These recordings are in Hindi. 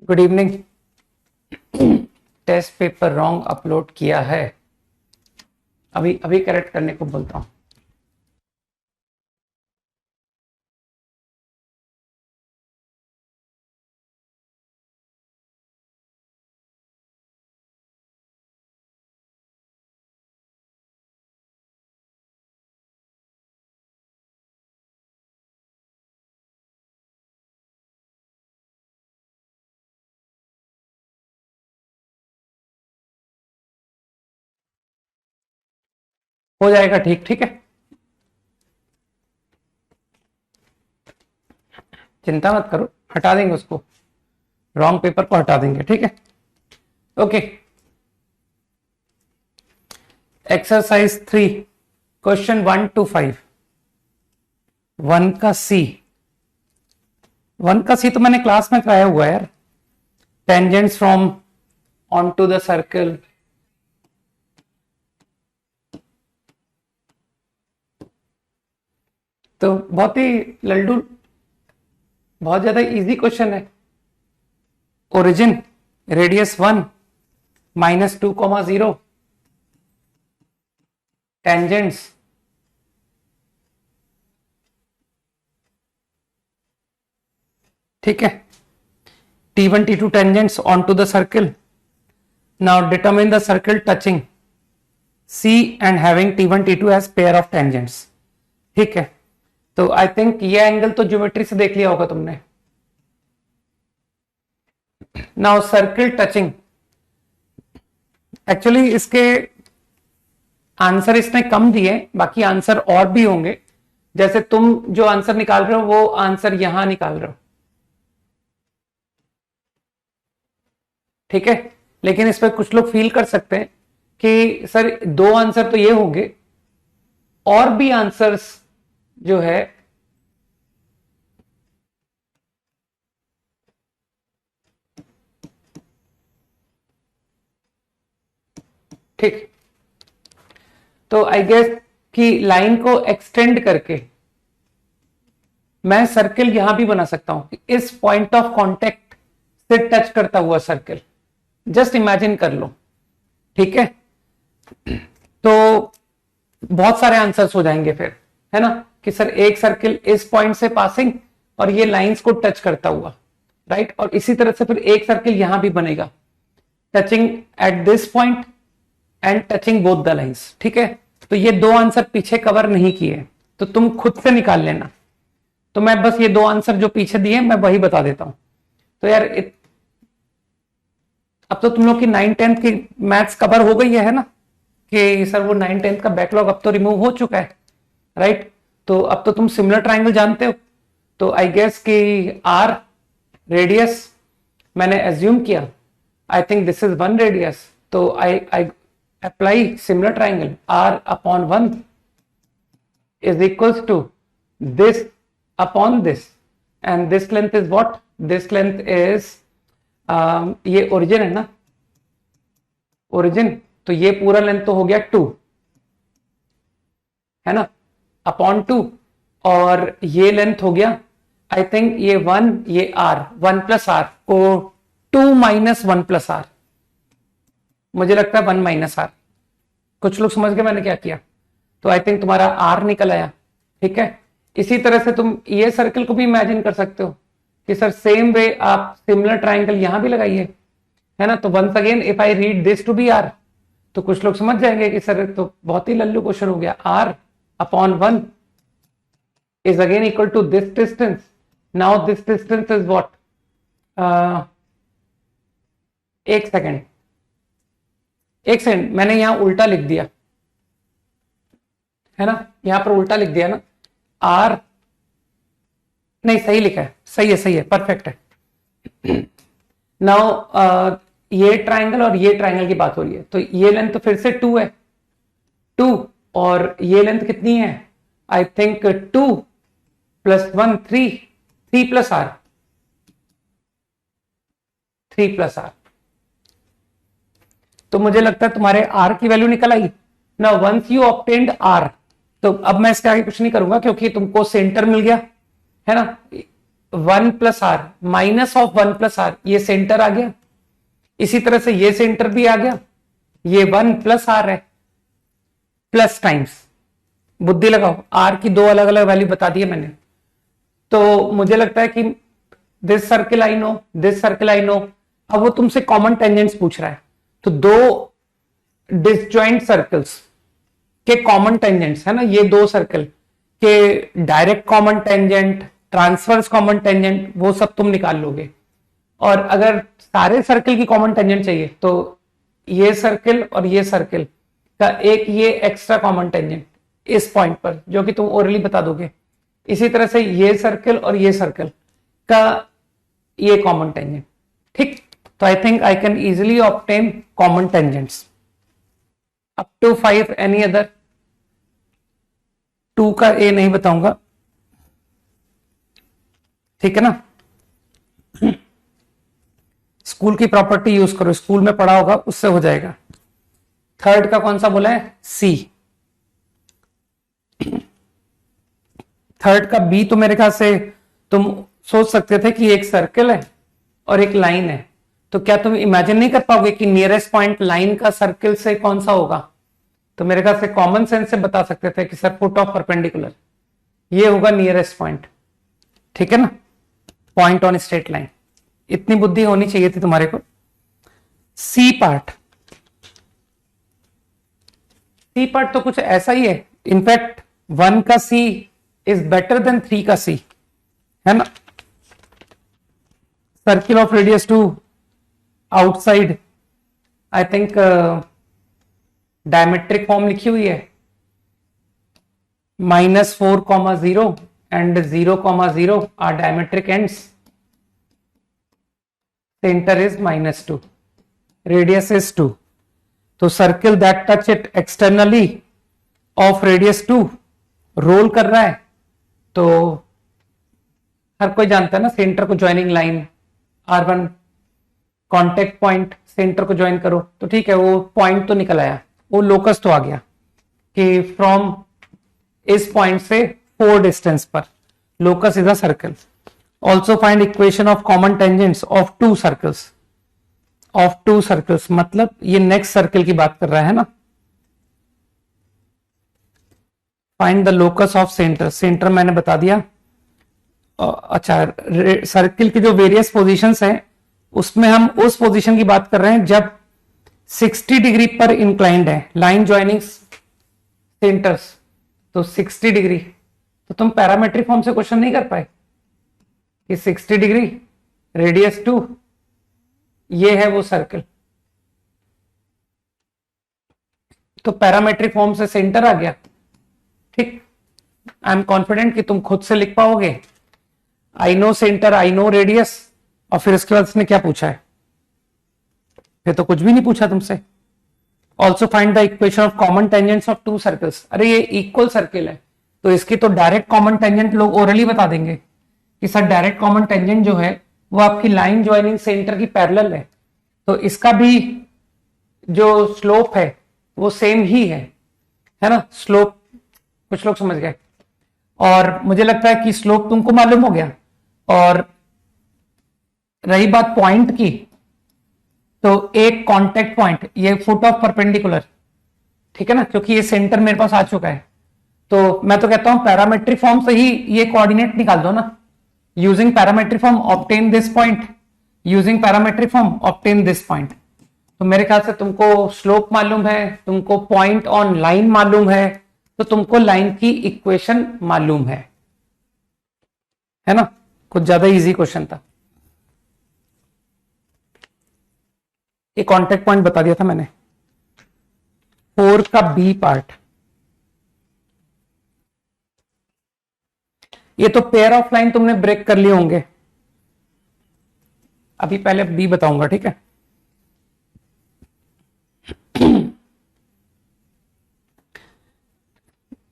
Good evening. Test paper wrong upload किया है, अभी अभी करेक्ट करने को बोलता हूँ। हो जाएगा ठीक, ठीक है, चिंता मत करो, हटा देंगे उसको, रॉन्ग पेपर को हटा देंगे, ठीक है। Okay, exercise 3, question 1 to 5। 1 का सी, 1 का सी तो मैंने क्लास में कराया हुआ है यार। Tangents from on to the circle, तो बहुत ही लल्डू, बहुत ज्यादा इजी क्वेश्चन है। ओरिजिन रेडियस 1 -2,0, टेंजेंट्स ठीक है, T1 T2 tangents on to the circle. Now determine the circle touching C and having T1 T2 as pair of tangents. ठीक है, तो आई थिंक ये एंगल तो ज्योमेट्री से देख लिया होगा तुमने। नाउ सर्कल टचिंग, एक्चुअली इसके आंसर इसने कम दिए, बाकी आंसर और भी होंगे। जैसे तुम जो आंसर निकाल रहे हो वो आंसर यहां निकाल रहे हो, ठीक है। लेकिन इस पर कुछ लोग फील कर सकते हैं कि सर 2 आंसर तो ये होंगे, और भी आंसर्स जो है ठीक, तो आई गेस कि लाइन को एक्सटेंड करके मैं सर्कल यहां भी बना सकता हूं, इस पॉइंट ऑफ कांटेक्ट से टच करता हुआ सर्कल, जस्ट इमेजिन कर लो, ठीक है। तो बहुत सारे आंसर्स हो जाएंगे फिर, है ना, कि सर एक सर्कल इस पॉइंट से पासिंग और ये लाइंस को टच करता हुआ, राइट। और इसी तरह से फिर एक सर्कल यहां भी बनेगा, touching at this point and touching both the lines, ठीक है। तो ये 2 आंसर पीछे कवर नहीं किए, तो तुम खुद से निकाल लेना। तो मैं बस ये 2 आंसर जो पीछे दिए मैं वही बता देता हूं। तो यार अब तो तुम लोग की 9-10 की मैथ्स कवर हो गई है ना, कि सर वो 9-10 का बैकलॉग अब तो रिमूव हो चुका है, राइट। तो अब तो तुम सिमिलर ट्राइंगल जानते हो। तो आई गेस कि आर रेडियस मैंने एज्यूम किया, I think this is 1 radius, तो I apply similar triangle, r upon 1 is equals to this upon this, and this length is what? This length is ये ओरिजिन है ना, ओरिजिन, तो ये पूरा लेंथ तो हो गया 2, है ना, अपॉन 2, और ये लेंथ हो गया आई थिंक ये 1, ये r, 1 प्लस r को 2 माइनस 1 प्लस r, मुझे लगता है 1 माइनस r। कुछ लोग समझ गए मैंने क्या किया। तो आई थिंक तुम्हारा r निकल आया, ठीक है। इसी तरह से तुम ये सर्कल को भी इमेजिन कर सकते हो कि सर सेम वे आप सिमिलर ट्राइंगल यहां भी लगाइए, है ना। तो once again if I read this to be r, तो कुछ लोग समझ जाएंगे कि सर तो बहुत ही लल्लू क्वेश्चन हो गया, r upon 1 is again equal to this distance. Now this distance is what, एक सेकेंड मैंने यहां उल्टा लिख दिया, है ना, यहां पर उल्टा लिख दिया ना, आर नहीं सही लिखा है, सही है, परफेक्ट है। नाउ ये ट्राइंगल और ये ट्राइंगल की बात हो रही है, तो ये लेंथ तो फिर से 2 है, 2, और ये लेंथ कितनी है, I think 2 plus 1 3, 3 plus r, 3 plus r। तो मुझे लगता है तुम्हारे r की वैल्यू निकल आई ना, वंस यू ऑब्टेन्ड r। तो अब मैं इसके आगे कुछ नहीं करूंगा क्योंकि तुमको सेंटर मिल गया, है ना। One plus r minus of one plus r, ये सेंटर आ गया। इसी तरह से ये सेंटर भी आ गया, ये वन प्लस आर है, प्लस टाइम्स, बुद्धि लगाओ, आर की दो अलग अलग वैल्यू बता दी है मैंने। तो मुझे लगता है कि this circle I know, this circle I know. अब वो तुमसे कॉमन टेंजेंट्स पूछ रहा है, तो दो डिसजॉइंट सर्कल्स के कॉमन टेंजेंट्स है ना, ये दो सर्कल के direct common tangent, transverse common tangent, वो सब तुम निकाल लोगे। और अगर सारे सर्कल की कॉमन टेंजेंट चाहिए तो ये सर्कल और ये सर्कल का एक ये एक्स्ट्रा कॉमन टेंजेंट इस पॉइंट पर, जो कि तुम ओरली बता दोगे। इसी तरह से ये सर्कल और ये सर्कल का ये कॉमन टेंजेंट, ठीक। तो I think I can easily obtain common tangents up to 5। Any other? 2 का ए नहीं बताऊंगा, ठीक है ना। स्कूल की प्रॉपर्टी यूज करो, स्कूल में पढ़ा होगा, उससे हो जाएगा। थर्ड का कौन सा बोला है? सी। थर्ड का बी तो मेरे ख्याल से तुम सोच सकते थे कि एक सर्कल है और एक लाइन है, तो क्या तुम इमेजिन नहीं कर पाओगे कि नियरेस्ट पॉइंट लाइन का सर्कल से कौन सा होगा? तो मेरे ख्याल से कॉमन सेंस से बता सकते थे कि सर फुट ऑफ परपेंडिकुलर, ये होगा नियरेस्ट पॉइंट, ठीक है ना, पॉइंट ऑन स्ट्रेट लाइन। इतनी बुद्धि होनी चाहिए थी तुम्हारे को। सी पार्ट, सी पार्ट तो कुछ ऐसा ही है। इनफैक्ट 1 का सी इज बेटर देन 3 का सी, है ना। Circle of radius 2 outside, I think diametric form लिखी हुई है, -4,0 and 0,0 are diametric ends, centre is -2, radius is 2। तो circle that touch it externally of radius 2 roll कर रहा है, तो हर कोई जानता है ना, सेंटर को joining line R1, contact point, centre को ज्वाइन करो, तो ठीक है, वो पॉइंट तो निकल आया, वो लोकस तो आ गया कि फ्रॉम इस पॉइंट से 4 डिस्टेंस पर locus is a circle. Also find equation of common tangents of 2 circles, of 2 circles मतलब ये नेक्स्ट सर्कल की बात कर रहा है ना। Find the locus of centre, centre मैंने बता दिया। अच्छा, सर्किल की जो वेरियस पोजीशंस हैं उसमें हम उस पोजीशन की बात कर रहे हैं जब 60 डिग्री पर इंक्लाइंड है लाइन ज्वाइनिंग सेंटर्स, तो 60 डिग्री। तो तुम पैरामेट्रिक फॉर्म से क्वेश्चन नहीं कर पाए कि 60 डिग्री रेडियस 2, ये है वो सर्कल, तो पैरामेट्रिक फॉर्म से सेंटर आ गया, ठीक। आई एम कॉन्फिडेंट कि तुम खुद से लिख पाओगे। I know centre, I know radius, और फिर उसके बाद इसने क्या पूछा है? फिर तो कुछ भी नहीं पूछा तुमसे। Also find the equation of common tangents of 2 circles. अरे ये इक्वल सर्किल है, तो इसकी तो डायरेक्ट कॉमन टेंजेंट लोग ओरली बता देंगे कि सर डायरेक्ट कॉमन टेंजेंट जो है वो आपकी लाइन ज्वाइनिंग सेंटर की पैरेलल है, तो इसका भी जो स्लोप है वो सेम ही है ना। स्लोप कुछ लोग समझ गए, और मुझे लगता है कि स्लोप तुमको मालूम हो गया। और रही बात पॉइंट की, तो एक कांटेक्ट पॉइंट, ये फुट ऑफ परपेंडिकुलर, ठीक है ना, क्योंकि ये सेंटर मेरे पास आ चुका है, तो मैं तो कहता हूं पैरामेट्रिक फॉर्म से ही ये कोऑर्डिनेट निकाल दो ना। Using parametric form obtain this point, using parametric form obtain this point. तो मेरे ख्याल से तुमको स्लोप मालूम है, तुमको पॉइंट ऑन लाइन मालूम है, तो तुमको लाइन की इक्वेशन मालूम है ना। कुछ ज्यादा इजी क्वेश्चन था। एक कांटेक्ट पॉइंट बता दिया था मैंने। 4 का बी पार्ट, ये तो पेयर ऑफ लाइन तुमने ब्रेक कर लिए होंगे, अभी पहले बी बताऊंगा, ठीक है।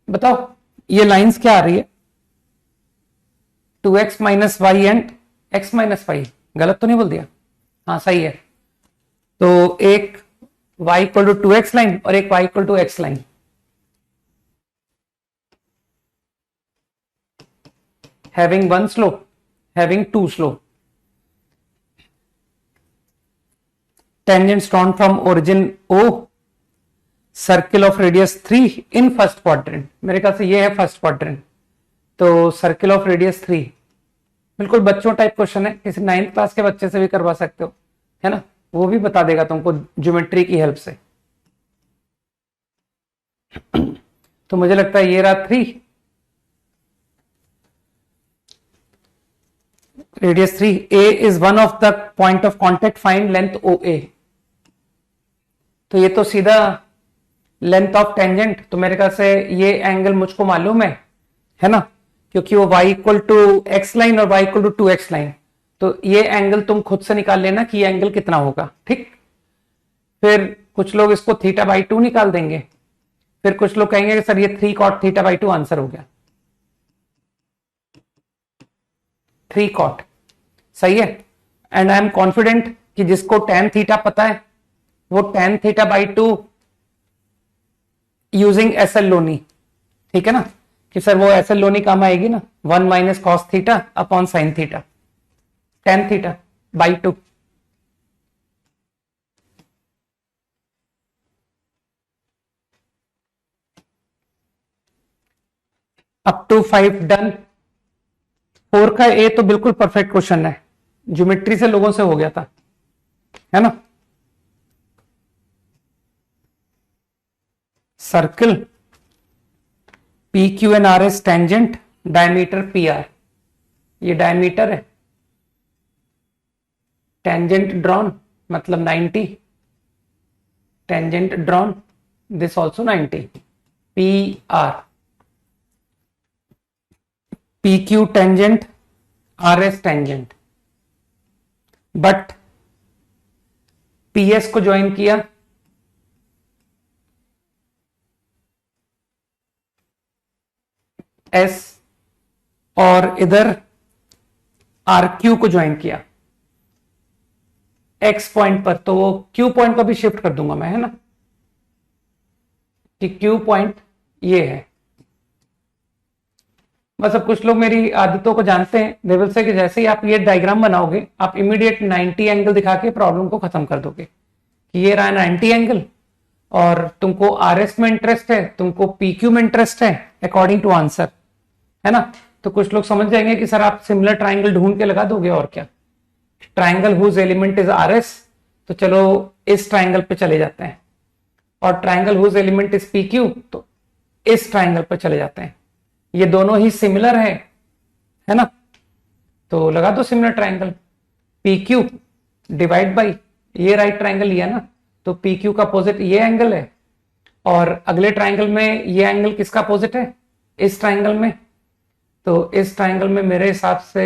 बताओ ये लाइंस क्या आ रही है? 2x minus y and x minus y, गलत तो नहीं बोल दिया? हाँ सही है। तो एक y equal to 2x line और एक y equal to x line. Having one slope, having two slope. Tangents drawn from origin O, circle of radius 3 in first quadrant. मेरे ख्याल से ये है फर्स्ट क्वाड्रेंट. तो सर्किल ऑफ रेडियस 3 बिल्कुल बच्चों टाइप क्वेश्चन है, किसी 9th क्लास के बच्चे से भी करवा सकते हो, है ना. वो भी बता देगा तुमको ज्योमेट्री की हेल्प से. तो मुझे लगता है ये रहा 3, radius 3. A is one of the point of contact, find length O A. तो ये तो सीधा लेंथ ऑफ टेंजेंट. तो मेरे ख्याल से ये एंगल मुझको मालूम है ना, क्योंकि वो y equal to x line और y equal to 2x line. तो ये एंगल तुम खुद से निकाल लेना कि ये एंगल कितना होगा. ठीक. फिर कुछ लोग इसको θ/2 निकाल देंगे. फिर कुछ लोग कहेंगे कि सर ये 3 cot θ/2 आंसर हो गया. 3 cot सही है. एंड आई एम कॉन्फिडेंट कि जिसको tan θ पता है वो tan θ/2 यूजिंग SL लोनी. ठीक है ना, कि सर वो SL लोनी काम आएगी ना, 1 minus cos θ upon sin θ, tan θ/2. Up to 5 done. 4 का ए तो बिल्कुल परफेक्ट क्वेश्चन है, ज्योमेट्री से लोगों से हो गया था, है ना. Circle P Q N R S tangent, diameter P R. ये डायमीटर है. टेंजेंट ड्रॉन मतलब 90, tangent drawn this also 90. P R, P Q tangent, R S tangent. But P S को ज्वाइन किया, एस, और इधर आर क्यू को ज्वाइन किया एक्स पॉइंट पर. तो वो क्यू पॉइंट को भी शिफ्ट कर दूंगा मैं, है ना, कि क्यू पॉइंट ये है. बस अब कुछ लोग मेरी आदतों को जानते हैं, दे विल से कि जैसे ही आप ये डायग्राम बनाओगे आप इमीडिएट 90 एंगल दिखा के प्रॉब्लम को खत्म कर दोगे कि ये रहा 90 एंगल और तुमको आरएस में इंटरेस्ट है, तुमको पीक्यू में इंटरेस्ट है अकॉर्डिंग टू आंसर, है ना. तो कुछ लोग समझ जाएंगे कि सर आप सिमिलर ट्राइंगल ढूंढ के लगा दोगे और क्या. Triangle whose element is RS, तो चलो इस ट्राइंगल पे चले जाते हैं. और triangle whose element is PQ, तो इस ट्राइंगल पे चले जाते हैं. ये दोनों ही सिमिलर है ना. तो लगा दो similar triangle. PQ divide by ये राइट ट्राइंगल लिया ना, तो PQ का अपोजिट ये एंगल है, और अगले ट्राइंगल में ये एंगल किसका अपोजिट है, इस ट्राइंगल में. तो इस ट्राइंगल में मेरे हिसाब से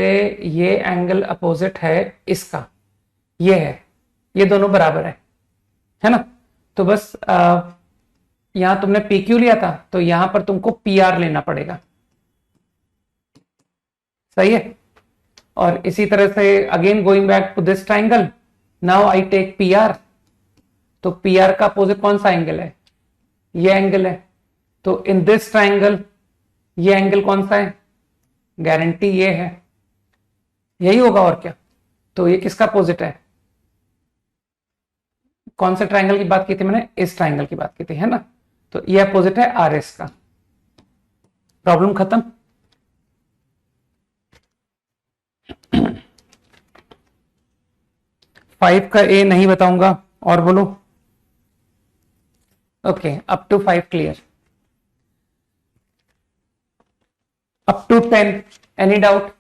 ये एंगल अपोजिट है इसका, ये है, ये दोनों बराबर है ना. तो बस यहां तुमने PQ लिया था तो यहां पर तुमको PR लेना पड़ेगा. सही है. और इसी तरह से again going back to this triangle, now I take PR. तो PR का अपोजिट कौन सा एंगल है, ये एंगल है. तो इन दिस ट्राइंगल ये एंगल कौन सा है, गारंटी ये है, यही होगा और क्या. तो ये किसका अपोजिट है, कौन से ट्राइंगल की बात की थी मैंने, इस ट्राइंगल की बात की थी, है ना. तो ये अपोजिट है RS का. प्रॉब्लम खत्म. फाइव का ए नहीं बताऊंगा, और बोलो. Okay, up to 5 clear. Up to 10 any doubt.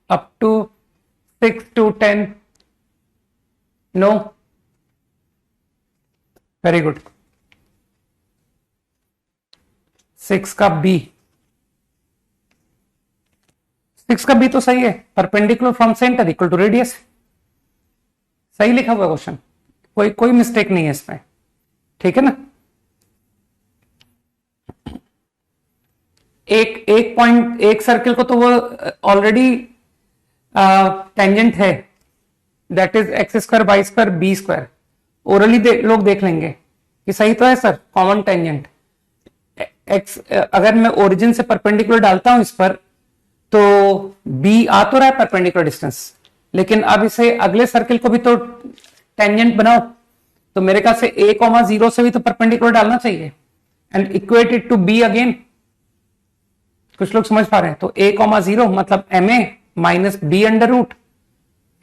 Up to 6 to 10 no. Very good. 6 का बी, 6 का बी तो सही है. Perpendicular from centre equal to radius, सही लिखा हुआ क्वेश्चन, कोई मिस्टेक नहीं है इसमें. ठीक है ना. एक पॉइंट, एक सर्किल को तो वो ऑलरेडी टेंजेंट है, that is x² y² b². Orally लोग देख लेंगे कि सही तो है सर, कॉमन टेंजेंट x. अगर मैं ओरिजिन से परपेंडिकुलर डालता हूं इस पर तो बी आ तो रहा है परपेंडिकुलर डिस्टेंस, लेकिन अब इसे अगले सर्किल को भी तो टेंजेंट बनाओ, तो मेरे ख्याल से a कॉमा 0 से भी तो परपेंडिकुलर डालना चाहिए and equate it to b again. कुछ लोग समझ पा रहे हैं? तो a कॉमा 0 मतलब ma minus b under root,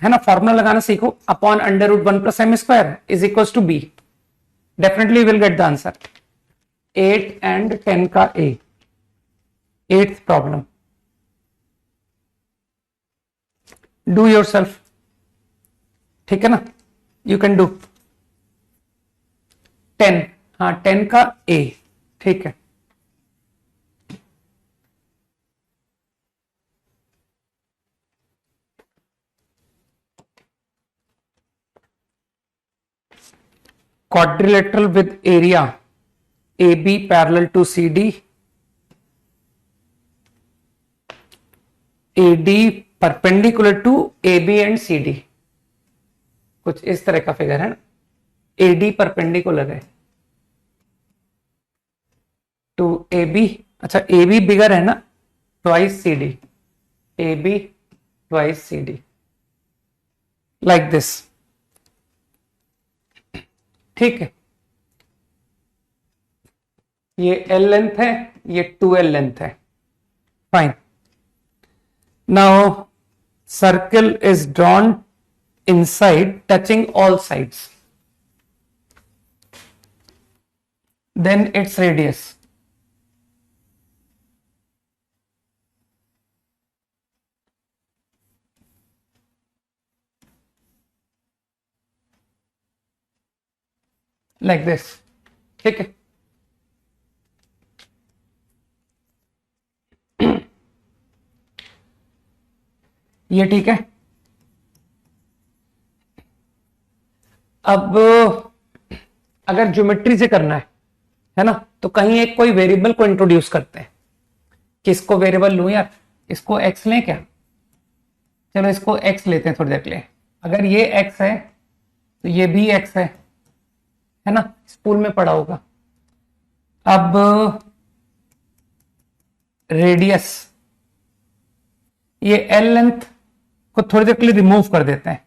है ना, फॉर्मूला लगाना सीखो, upon under root 1 plus m square is equal to b. Definitely will get the answer. 8 and 10 का a, 8th problem. Do yourself, ठीक है ना, यू कैन डू। 10, हाँ 10 का a, ठीक है। Quadrilateral with area AB parallel to CD, AD perpendicular to AB and CD, कुछ इस तरह का फिगर है ना। AD परपेंडिकुलर है टू AB, अच्छा AB बिगर है ना, twice CD, AB twice CD, like this, ठीक है। ये L लेंथ है, ये 2L लेंथ है, fine. Now circle is drawn inside touching all sides, then its radius. Like this, ठीक है। ये ठीक है। अब अगर ज्योमेट्री से करना है ना, तो कहीं एक कोई वेरिएबल को इंट्रोड्यूस करते हैं। किसको वेरिएबल लूं यार, इसको x लें क्या? चलो इसको x लेते हैं थोड़ी देर के लिए। अगर ये x है तो ये भी x है ना, स्कूल में पढ़ा होगा। अब रेडियस, ये L लेंथ को थोड़ी देर के लिए रिमूव कर देते हैं,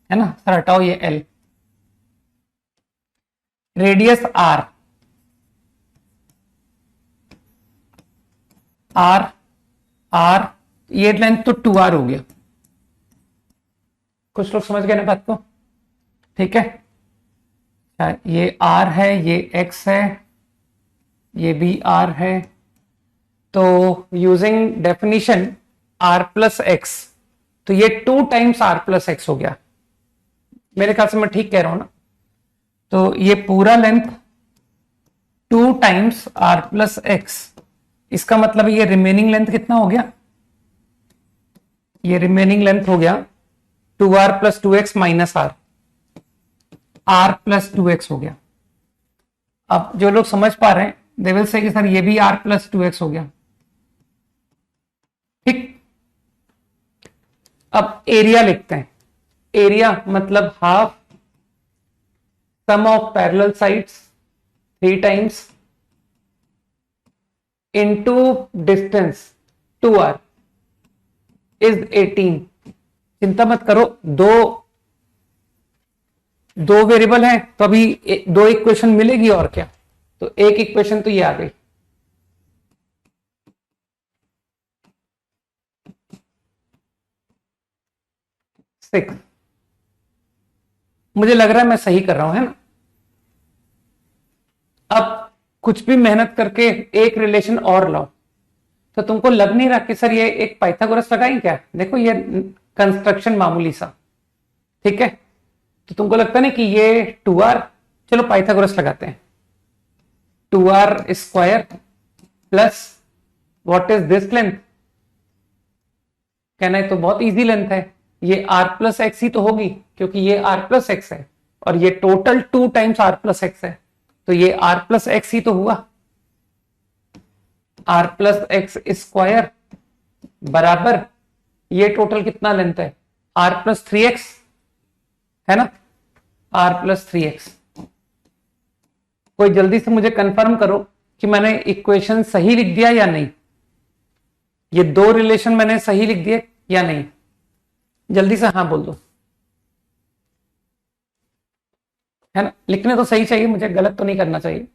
है ना, सर हटाओ ये L। रेडियस R, R ये लेंथ तो 2R हो गया। कुछ लोग समझ गए ना बात को, ठीक है। ये R है, ये X है, ये भी R है। तो using definition R plus x, तो ये 2 टाइम्स R प्लस एक्स हो गया। मेरे ख्याल से मैं ठीक कह रहा हूं ना। तो ये पूरा length 2 times R plus x, इसका मतलब ये रिमेनिंग लेंथ कितना हो गया? ये रिमेनिंग लेंथ हो गया 2R plus 2x minus R plus 2x हो गया। अब जो लोग समझ पा रहे हैं दे विल से कि सर ये भी R प्लस 2x हो गया, ठीक। अब एरिया लिखते हैं। एरिया मतलब half sum of parallel sides 3 times into distance 2R is 18। चिंता मत करो, दो वेरिएबल हैं तो अभी 2 इक्वेशन मिलेगी और क्या। तो एक इक्वेशन तो ये आ गई। मुझे लग रहा है मैं सही कर रहा हूं, है ना। अब कुछ भी मेहनत करके एक रिलेशन और लाओ, तो तुमको लग नहीं रहा कि सर ये एक पाइथागोरस लगाएं क्या? देखो ये कंस्ट्रक्शन मामूली सा, ठीक है। तो तुमको लगता नहीं कि ये 2R, चलो पाइथागोरस लगाते हैं। 2R square plus what is this length, कहना है तो बहुत इजी लेंथ है, ये R प्लस एक्स ही तो होगी क्योंकि ये R प्लस एक्स है और ये total 2 times R plus x है, तो ये R प्लस एक्स ही तो हुआ। R प्लस एक्स स्क्वायर बराबर ये टोटल कितना लेंथ है? R प्लस 3x, है ना, R प्लस 3x। कोई जल्दी से मुझे कंफर्म करो कि मैंने इक्वेशन सही लिख दिया या नहीं। ये दो रिलेशन मैंने सही लिख दिए या नहीं? जल्दी से हाँ बोल दो, है ना? लिखने तो सही चाहिए मुझे, गलत तो नहीं करना चाहिए।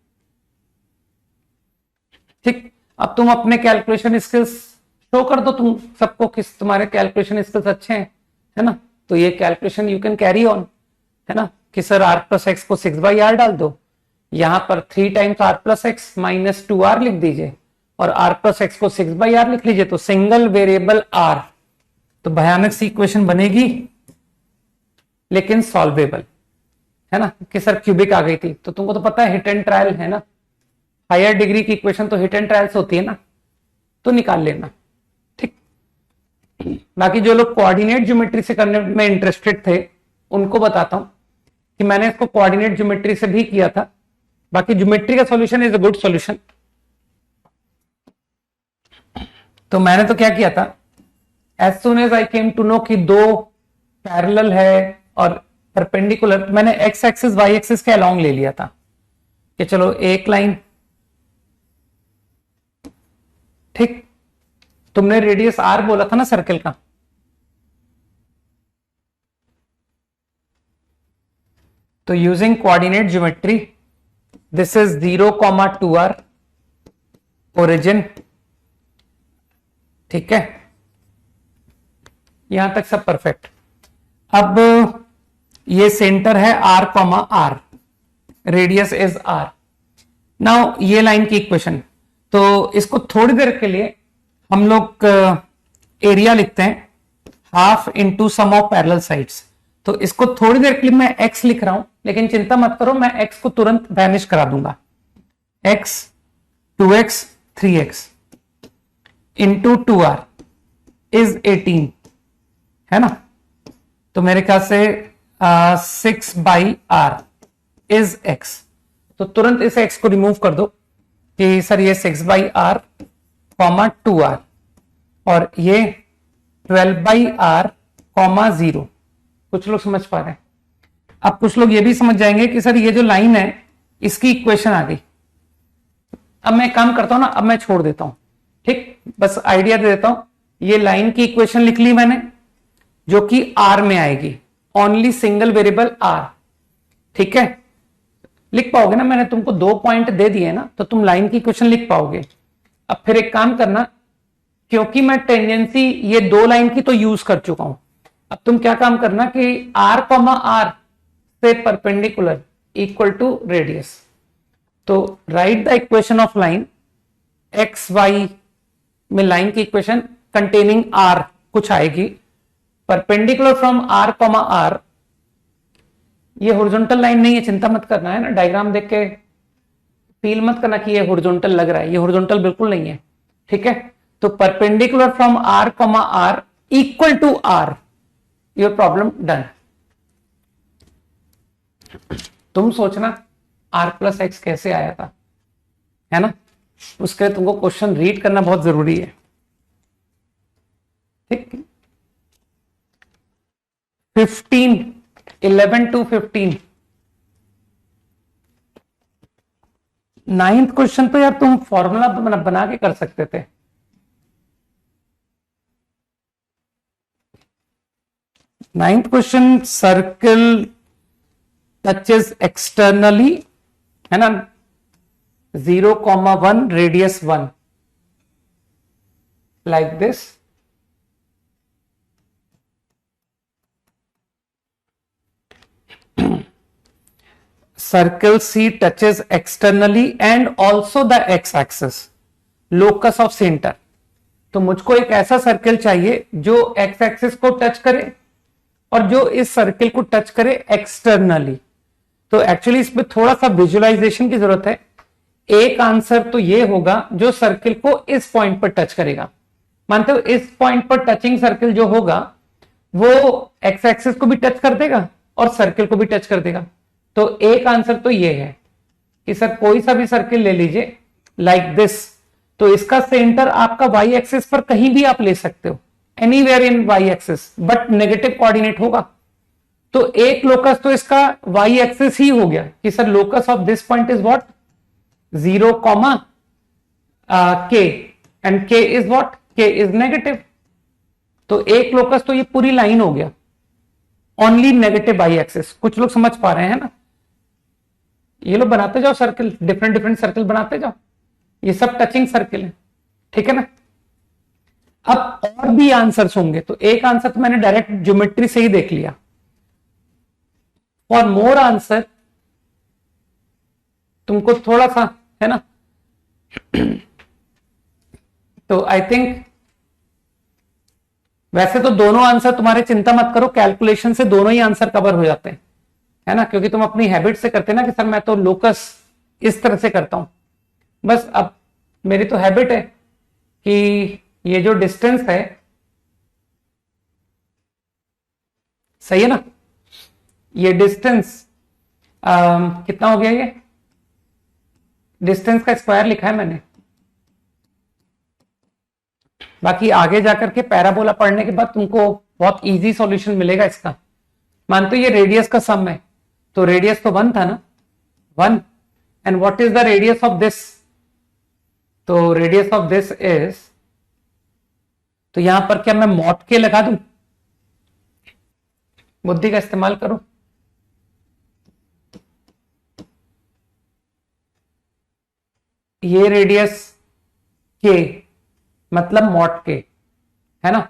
ठीक, अब तुम अपने कैलकुलेशन स्किल्स शो कर दो, तुम सबको किस तुम्हारे कैलकुलेशन स्किल्स अच्छे हैं, है ना? तो ये calculation you can carry on, है ना? कि सर r प्लस एक्स को 6/r डाल दो, यहां पर 3 times r plus x minus 2r लिख दीजिए और r प्लस एक्स को 6/r लिख लीजिए, तो सिंगल वेरिएबल r, तो भयानक सी इक्वेशन बनेगी लेकिन सॉल्वेबल, है ना? कि सर क्यूबिक आ गई थी, तो तुमको तो पता है हिट एंड ट्रायल है ना, हायर डिग्री की इक्वेशन तो हिट एंड ट्रायल्स होती है ना, तो निकाल लेना। ठीक, बाकी जो लोग कोऑर्डिनेट ज्योमेट्री से करने में इंटरेस्टेड थे उनको बताता हूं कि मैंने इसको कोऑर्डिनेट ज्योमेट्री से भी किया था। बाकी ज्योमेट्री का solution is a good solution. तो मैंने तो क्या किया था, as soon as I came to know कि दो पैरेलल है और परपेंडिकुलर, मैंने एक्स एक्सिस वाई एक्सिस के अलोंग ले लिया था कि चलो एक लाइन, ठीक, तुमने रेडियस आर बोला था ना सर्कल का, तो using coordinate geometry this is 0,2r origin, ठीक है, यहां तक सब परफेक्ट। अब ये सेंटर है r, radius is r। Now ये लाइन की इक्वेशन, तो इसको थोड़ी देर के लिए हम लोग एरिया लिखते हैं half into sum of parallel sides. तो इसको थोड़ी देर के लिए मैं x लिख रहा हूं, लेकिन चिंता मत करो, मैं x को तुरंत वैनिश करा दूंगा। x 2x 3x into 2r is 18, है ना? तो मेरे ख्याल से 6/r इज x, तो तुरंत इस x को रिमूव कर दो कि सर ये 6/r, 2r और ये 12/r, 0। कुछ लोग समझ पा रहे हैं? अब कुछ लोग ये भी समझ जाएंगे कि सर ये जो लाइन है इसकी इक्वेशन आ गई। अब मैं काम करता हूं ना, अब मैं छोड़ देता हूं, ठीक, बस आइडिया दे देता हूं। ये लाइन की इक्वेशन लिख ली मैंने जो कि r में आएगी, ओनली सिंगल वेरिएबल r, ठीक है, लिख पाओगे ना? मैंने तुमको 2 पॉइंट दे दिए ना, तो तुम लाइन की इक्वेशन लिख पाओगे। अब फिर एक काम करना, क्योंकि मैं टेंजेंसी ये 2 लाइन की तो यूज कर चुका हूं, अब तुम क्या काम करना कि r, r से परपेंडिकुलर इक्वल टू रेडियस, तो right the equation of line x y में लाइन की इक्वेशन कंटेनिंग r कुछ आएगी, परपेंडिकुलर फ्रॉम r, r, ये हॉरिजॉन्टल लाइन नहीं है, चिंता मत करना, है ना? डायग्राम देख के फील मत करना कि ये हॉरिजॉन्टल लग रहा है, ये हॉरिजॉन्टल बिल्कुल नहीं है, ठीक है? तो perpendicular from r, r equal to r, your problem done. तुम सोचना r प्लस एक्स कैसे आया था, है ना? उसके लिए तुमको क्वेश्चन रीड करना बहुत जरूरी है, ठीक? 11 to 15 9th क्वेश्चन तो यार तुम फॉर्मूला बना के कर सकते थे। Ninth question, circle touches externally, है ना, 0,1 radius 1 like this, circle C touches externally and also the x-axis, locus of center। तो मुझको एक ऐसा सर्कल चाहिए जो x एक्सिस को टच करे और जो इस सर्कल को टच करे एक्सटर्नली। तो एक्चुअली इसमें थोड़ा सा विजुअलाइजेशन की जरूरत है। एक आंसर तो ये होगा जो सर्कल को इस पॉइंट पर टच करेगा, मानते हो इस पॉइंट पर टचिंग सर्कल जो होगा वो एक्स एक्सिस को भी टच कर देगा और सर्कल को भी टच कर देगा। तो एक आंसर तो ये है कि सर कोई सा भी सर्कल ले लीजिए लाइक दिस, तो इसका सेंटर आपका वाई एक्सिस पर कहीं भी आप ले सकते हो, anywhere in y axis, but negative coordinate होगा। तो एक लोकस तो इसका वाई एक्सिस ही हो गया कि sir locus of this point is what 0, के, एंड के इज व्हाट के इज नेगेटिव। तो एक लोकस तो ये पूरी लाइन हो गया, ओनली नेगेटिव बाई एक्सिस। कुछ लोग समझ पा रहे हैं ना? ये लोग बनाते जाओ सर्कल, डिफरेंट डिफरेंट सर्कल बनाते जाओ, ये सब टचिंग सर्कल है, ठीक है ना? अब और भी आंसर्स होंगे, तो एक आंसर तो मैंने डायरेक्ट ज्योमेट्री से ही देख लिया। फॉर मोर आंसर तुमको थोड़ा सा है ना, तो आई थिंक वैसे तो दोनों आंसर तुम्हारे, चिंता मत करो, कैलकुलेशन से दोनों ही आंसर कवर हो जाते हैं, है ना? क्योंकि तुम अपनी हैबिट से करते ना कि सर मैं तो लोकस इस तरह से करता हूं। बस अब मेरी तो हैबिट है कि ये जो डिस्टेंस है, सही है ना, ये डिस्टेंस कितना हो गया, ये डिस्टेंस का स्क्वायर लिखा है मैंने। बाकी आगे जाकर के पैराबोला पढ़ने के बाद तुमको बहुत इजी सॉल्यूशन मिलेगा इसका। मानते ये रेडियस का सम है, तो रेडियस तो 1 था ना, 1, and what is the radius of this? तो रेडियस ऑफ दिस इज, तो यहां पर क्या मैं मॉड के लगा दूं? बुद्धि का इस्तेमाल करो। ये रेडियस के मतलब मॉड के, है ना?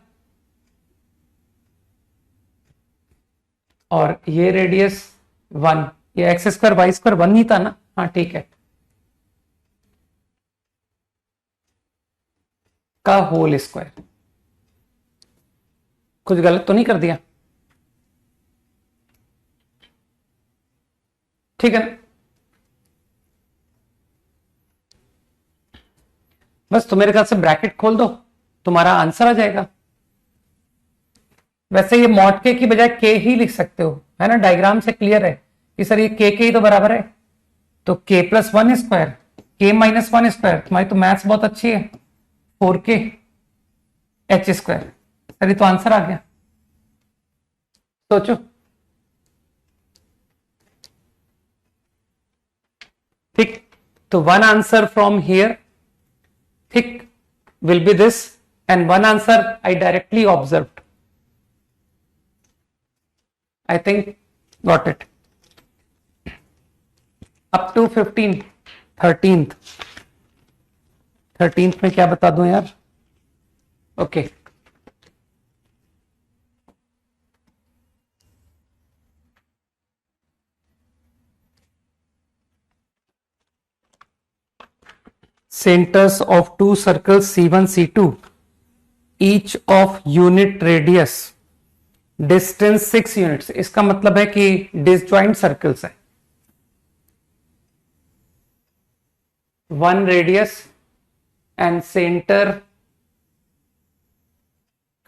और ये रेडियस 1, ये एक्स स्क्वायर वाई स्क्वायर 1 ही था ना? हाँ ठीक है, का होल स्क्वायर। कुछ गलत तो नहीं कर दिया? ठीक है, बस तो मेरे ख्याल से ब्रैकेट खोल दो, तुम्हारा आंसर आ जाएगा। वैसे ये मॉड के की बजाय के ही लिख सकते हो, है ना? डायग्राम से क्लियर है कि सर ये के ही तो बराबर है, तो के प्लस 1 स्क्वायर, के माइनस 1 स्क्वायर। तुम्हारी तो मैथ्स बहुत अच्छी है, 4k एच स्क्वायर। सर ये तो आंसर आ गया, सोचो। ठीक, तो वन आंसर फ्रॉम हियर, ठीक, will be this, and one answer I directly observed. I think got it. Up to 15, 13th में क्या बता दूं यार? Okay, centers of two circles C1 C2 each of unit radius, distance 6 units। इसका मतलब है कि डिसजॉइंट सर्कल्स है, 1 रेडियस एंड सेंटर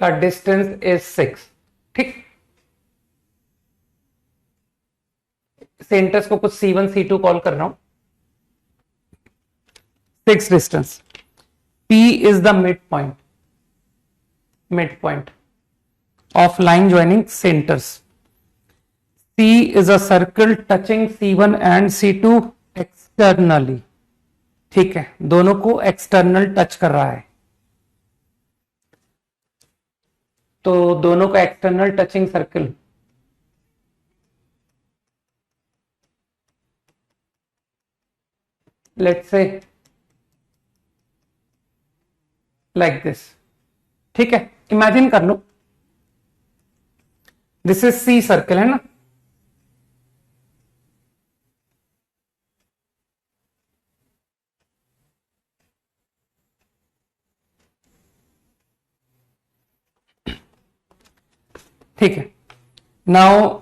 का डिस्टेंस इज 6। ठीक, सेंटर्स को कुछ C1 C2 कॉल कर रहा हूं, 6 distance. P is the midpoint of line joining centers. C is a circle touching C1 and C2 externally। ठीक है, दोनों को एक्सटर्नल टच कर रहा है, तो दोनों का external touching circle let's say like this. ठीक है, इमेजिन कर लो दिस इज सी सर्कल, है ना? ठीक है, now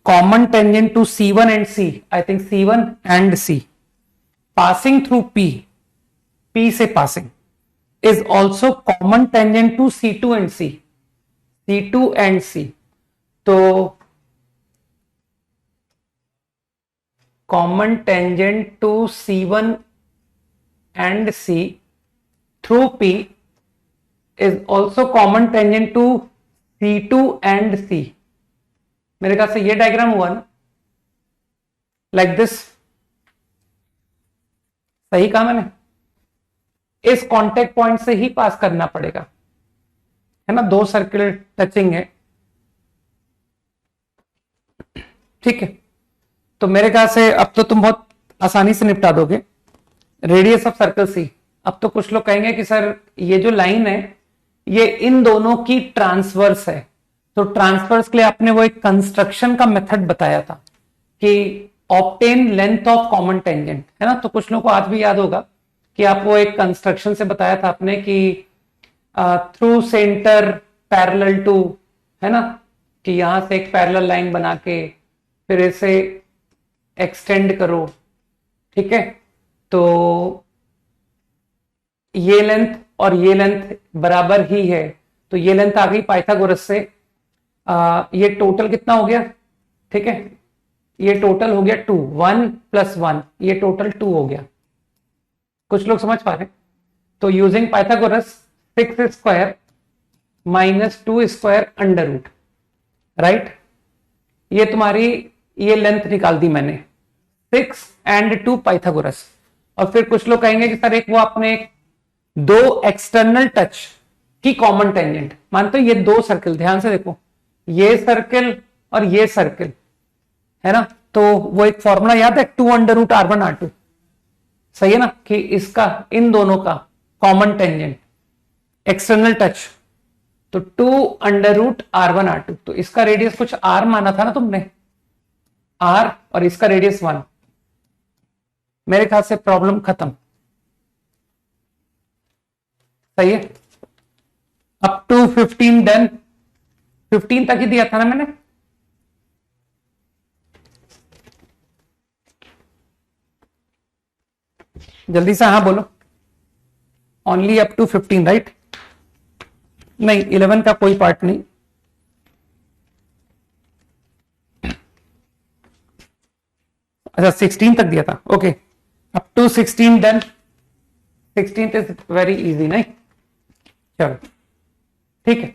common tangent to C1 and C, I think C1 and C passing through P से passing is also common tangent to C2 and C2 and C। तो common tangent to C1 and C through P is also common tangent to C2 and C। मेरे ख्याल से ये डायग्राम हुआ ना, लाइक दिस। सही कहा मैंने? इस कांटेक्ट पॉइंट से ही पास करना पड़ेगा, है ना, दो सर्किल टचिंग है, ठीक है। तो मेरे ख्याल से अब तो तुम बहुत आसानी से निपटा दोगे। रेडियस ऑफ सर्कल सी। अब तो कुछ लोग कहेंगे कि सर ये जो लाइन है ये इन दोनों की ट्रांसवर्स है, तो ट्रांसवर्स के लिए आपने वो एक कंस्ट्रक्शन का मेथड बताया था कि obtain length of common tangent, है ना। तो कुछ लोगों को आज भी याद होगा कि आप वो एक कंस्ट्रक्शन से बताया था आपने कि थ्रू सेंटर पैरेलल टू, है ना, कि यहां से एक पैरेलल लाइन बना के फिर इसे एक्सटेंड करो, ठीक है। तो ये लेंथ और ये लेंथ बराबर ही है, तो ये लेंथ आ गई पाइथागोरस से। ये टोटल कितना हो गया, ठीक है, ये टोटल हो गया 2, 1 + 1, ये टोटल 2 हो गया। कुछ लोग समझ पा रहे हैं? तो using Pythagoras 6 square - 2 square under root, right. ये तुम्हारी ये लेंथ निकाल दी मैंने, 6 and 2 पाइथागोरस। और फिर कुछ लोग कहेंगे कि सर एक वो आपने दो एक्सटर्नल टच की कॉमन टेंजेंट, मानते हो ये दो सर्किल, ध्यान से देखो, ये सर्किल और ये सर्किल, है ना। तो वो एक फॉर्मूला याद है, 2√R1R2, सही है ना, कि इसका इन दोनों का कॉमन टेंजेंट एक्सटर्नल टच, तो 2√R1R2। तो इसका रेडियस कुछ R माना था ना तुमने, R, और इसका रेडियस 1। मेरे ख्याल से प्रॉब्लम खत्म, सही है। अप टू 15 डन, 15 तक ही दिया था ना मैंने। जल्दी से हाँ बोलो, ओनली अप टू 15, राइट? नहीं, 11 का कोई पार्ट नहीं। अच्छा 16 तक दिया था, okay, up to 16 done. 16 is very easy, नहीं? चलो ठीक है।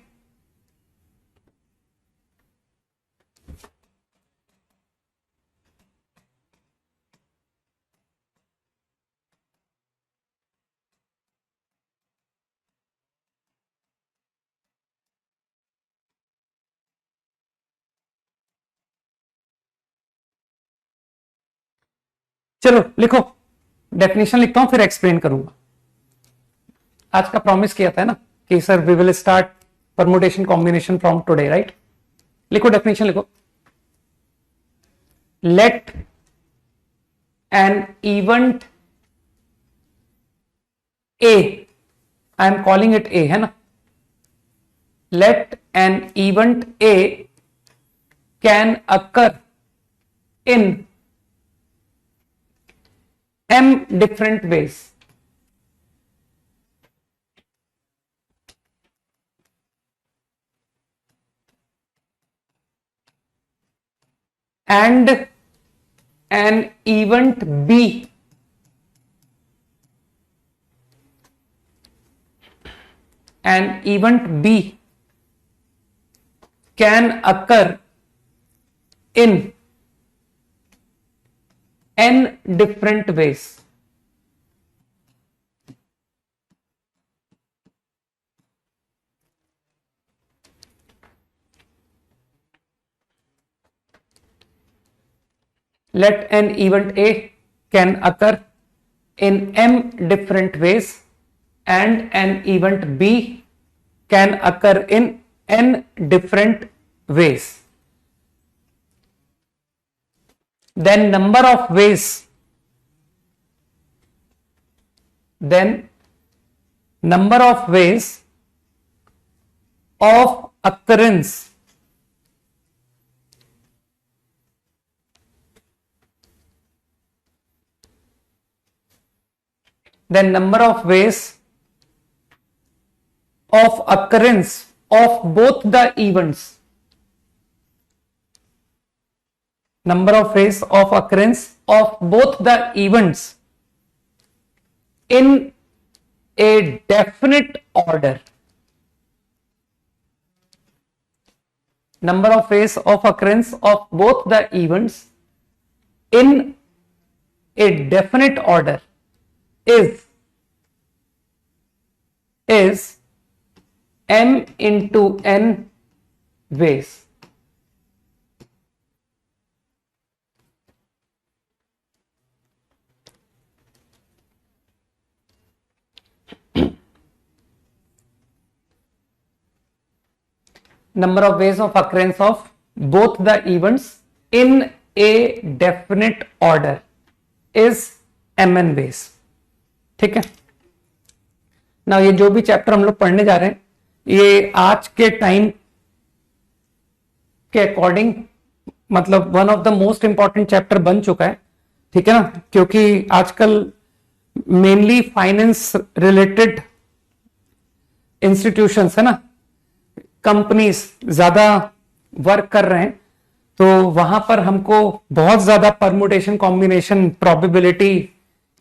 चलो लिखो, डेफिनेशन लिखता हूं फिर एक्सप्लेन करूंगा। आज का प्रॉमिस किया था ना कि sir we will start permutation combination from today, right? लिखो डेफिनेशन लिखो। Let an event A, I am calling it A, है ना, let an event A can occur in m different ways. And an event B can occur in n different ways. Let an event A can occur in m different ways and an event B can occur in n different ways. Then number of ways of occurrence of both the events, number of ways of occurrence of both the events in a definite order. Number of ways of occurrence of both the events in a definite order is m into n ways. Number of ways of occurrence of both the events in a definite order is mn ways. ठीक है ना। ये जो भी चैप्टर हम लोग पढ़ने जा रहे हैं ये आज के टाइम के अकॉर्डिंग मतलब one of the most important chapter बन चुका है। ठीक है ना, क्योंकि आजकल मेनली फाइनेंस रिलेटेड इंस्टीट्यूशंस है ना, कंपनीज ज्यादा वर्क कर रहे हैं, तो वहां पर हमको बहुत ज्यादा परमुटेशन कॉम्बिनेशन प्रोबेबिलिटी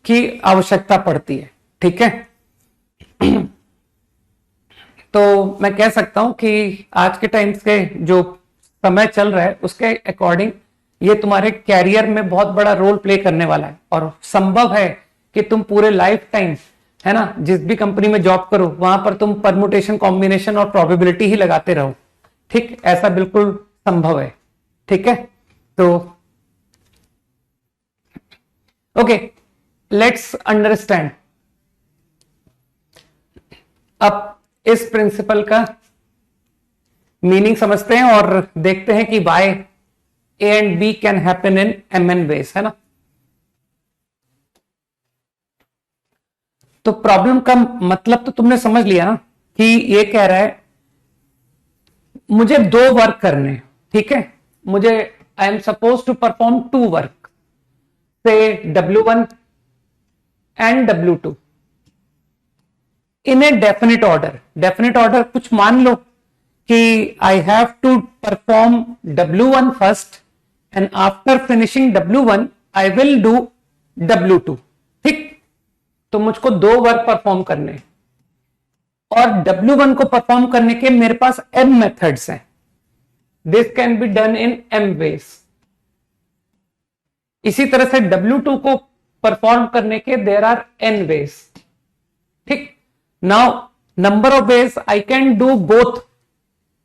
की आवश्यकता पड़ती है। ठीक है तो मैं कह सकता हूं कि आज के टाइम के जो समय चल रहा है उसके अकॉर्डिंग ये तुम्हारे कैरियर में बहुत बड़ा रोल प्ले करने वाला है, और संभव है कि तुम पूरे लाइफ टाइम है ना जिस भी कंपनी में जॉब करो वहां पर तुम परमुटेशन कॉम्बिनेशन और प्रोबेबिलिटी ही लगाते रहो। ठीक, ऐसा बिल्कुल संभव है। ठीक है तो ओके, लेट्स अंडरस्टैंड। अब इस प्रिंसिपल का मीनिंग समझते हैं और देखते हैं कि why A and B can happen in m n ways, है ना। तो प्रॉब्लम का मतलब तो तुमने समझ लिया ना कि ये कह रहा है मुझे दो वर्क करने। ठीक है, मुझे I am suppose to perform two work, say W1 and W2 in a definite order. Definite order कुछ मान लो कि I have to perform W1 first and after finishing W1 I will do W2। ठीक, तो मुझको दो वर्क परफॉर्म करने और W1 को परफॉर्म करने के मेरे पास m मेथड्स हैं। This can be done in m ways. इसी तरह से W2 को परफॉर्म करने के देयर आर n वेज। ठीक, now number of ways I can do both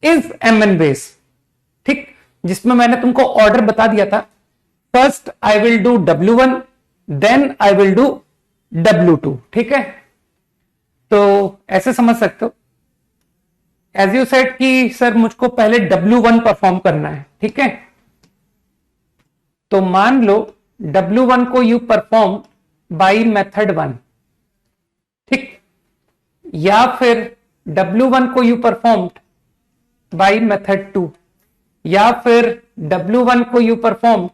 is mn ways. ठीक, जिसमें मैंने तुमको ऑर्डर बता दिया था, first I will do W1 then I will do W2। ठीक है, तो ऐसे समझ सकते हो एज यू सेड कि सर मुझको पहले W1 परफॉर्म करना है। ठीक है, तो मान लो W1 को यू परफॉर्म बाय मेथड 1। ठीक, या फिर W1 को यू परफॉर्म बाय मेथड 2, या फिर W1 को you perform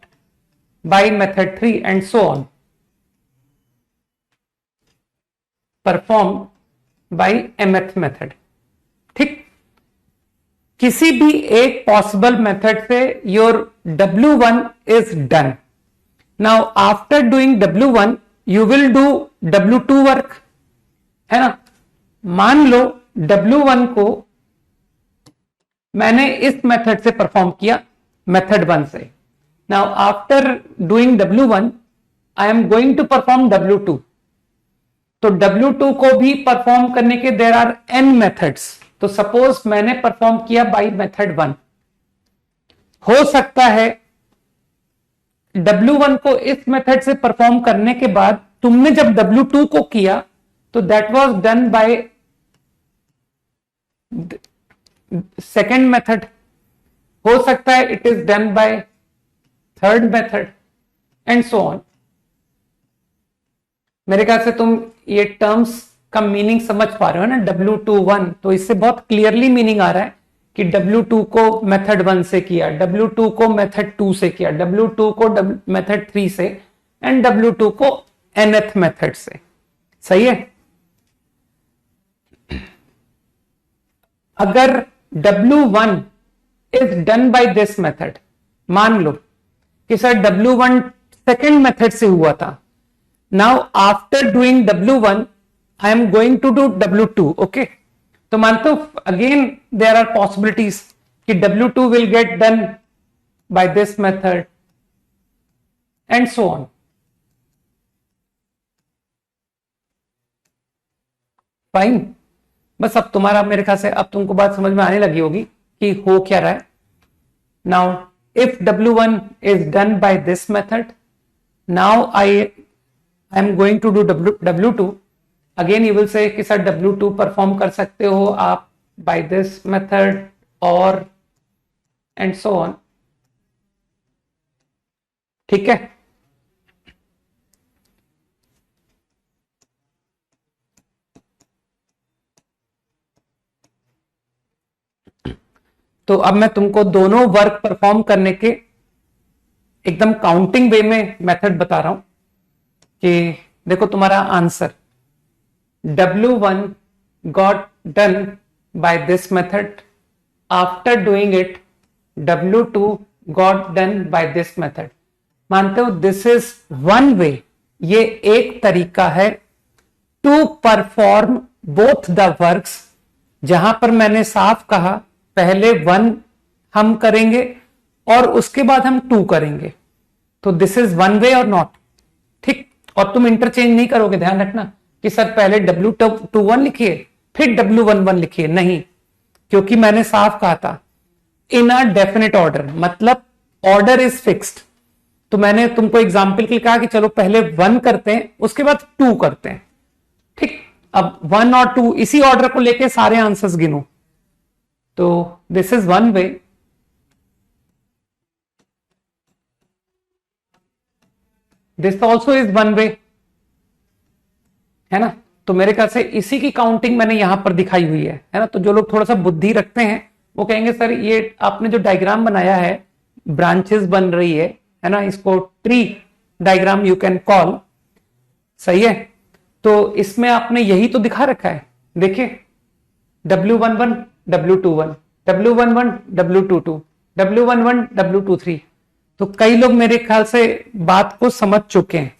by method 3 and so on, perform by mth method. ठीक, किसी भी एक पॉसिबल मेथड से your W1 is done. Now after doing W1 you will do W2 work, है ना। मान लो W1 को मैंने इस मेथड से परफॉर्म किया, मेथड 1 से। Now after doing W1 I am going to perform W2। तो W2 को भी परफॉर्म करने के देयर आर n मेथड्स। तो सपोज मैंने परफॉर्म किया बाय मेथड 1, हो सकता है W1 को इस मेथड से परफॉर्म करने के बाद तुमने जब W2 को किया तो that was done by second method. हो सकता है it is done bye third method and so on. मेरे ख्याल से तुम ये टर्म्स का मीनिंग समझ पा रहे हो ना। W21 तो इससे बहुत क्लियरली मीनिंग आ रहा है कि W2 को मेथड 1 से किया, W2 को मेथड 2 से किया, W2 को मेथड 3 से एंड W2 को nth मेथड से। सही है। अगर W1 is done by this method, मान लो कि सर W1 सेकेंड मेथड से हुआ था। Now after doing W1 I am going to do W2। okay, तो मानते हो again there are possibilities कि W2 will get done by this method and so on। Fine. बस अब तुम्हारा मेरे ख्याल से अब तुमको बात समझ में आने लगी होगी कि हो क्या रहा है। Now if W1 is done by this method, now I am going to do W2। Again you will say कि सर W2 परफॉर्म कर सकते हो आप बाय दिस मेथड और एंड सो ऑन। ठीक है, तो अब मैं तुमको दोनों वर्क परफॉर्म करने के एकदम काउंटिंग वे में मेथड बता रहा हूं कि देखो तुम्हारा answer W1 got done by this method. After doing it, W2 got done by this method. मानते हो दिस इज वन वे, ये एक तरीका है to perform both the works, जहां पर मैंने साफ कहा पहले वन हम करेंगे और उसके बाद हम टू करेंगे। तो दिस इज वन वे और नॉट, ठीक। और तुम इंटरचेंज नहीं करोगे, ध्यान रखना कि सर पहले W21 लिखिए फिर W11 लिखिए, नहीं, क्योंकि मैंने साफ कहा था इन अ डेफिनेट ऑर्डर, मतलब ऑर्डर इज फिक्स्ड। तो मैंने तुमको एग्जाम्पल के लिए कहा कि चलो पहले वन करते हैं उसके बाद टू करते हैं, ठीक। अब वन और टू इसी ऑर्डर को लेके सारे आंसर्स गिनो, तो this is one way. This also is one वे, है ना। तो मेरे ख्याल से इसी की काउंटिंग मैंने यहां पर दिखाई हुई है ना। तो जो लोग थोड़ा सा बुद्धि रखते हैं वो कहेंगे सर ये आपने जो डायग्राम बनाया है, ब्रांचेस बन रही है ना, इसको tree diagram you can call, सही है। तो इसमें आपने यही तो दिखा रखा है, देखिए W11 W21 W11 W22 W11 W23। तो कई लोग मेरे ख्याल से बात को समझ चुके हैं,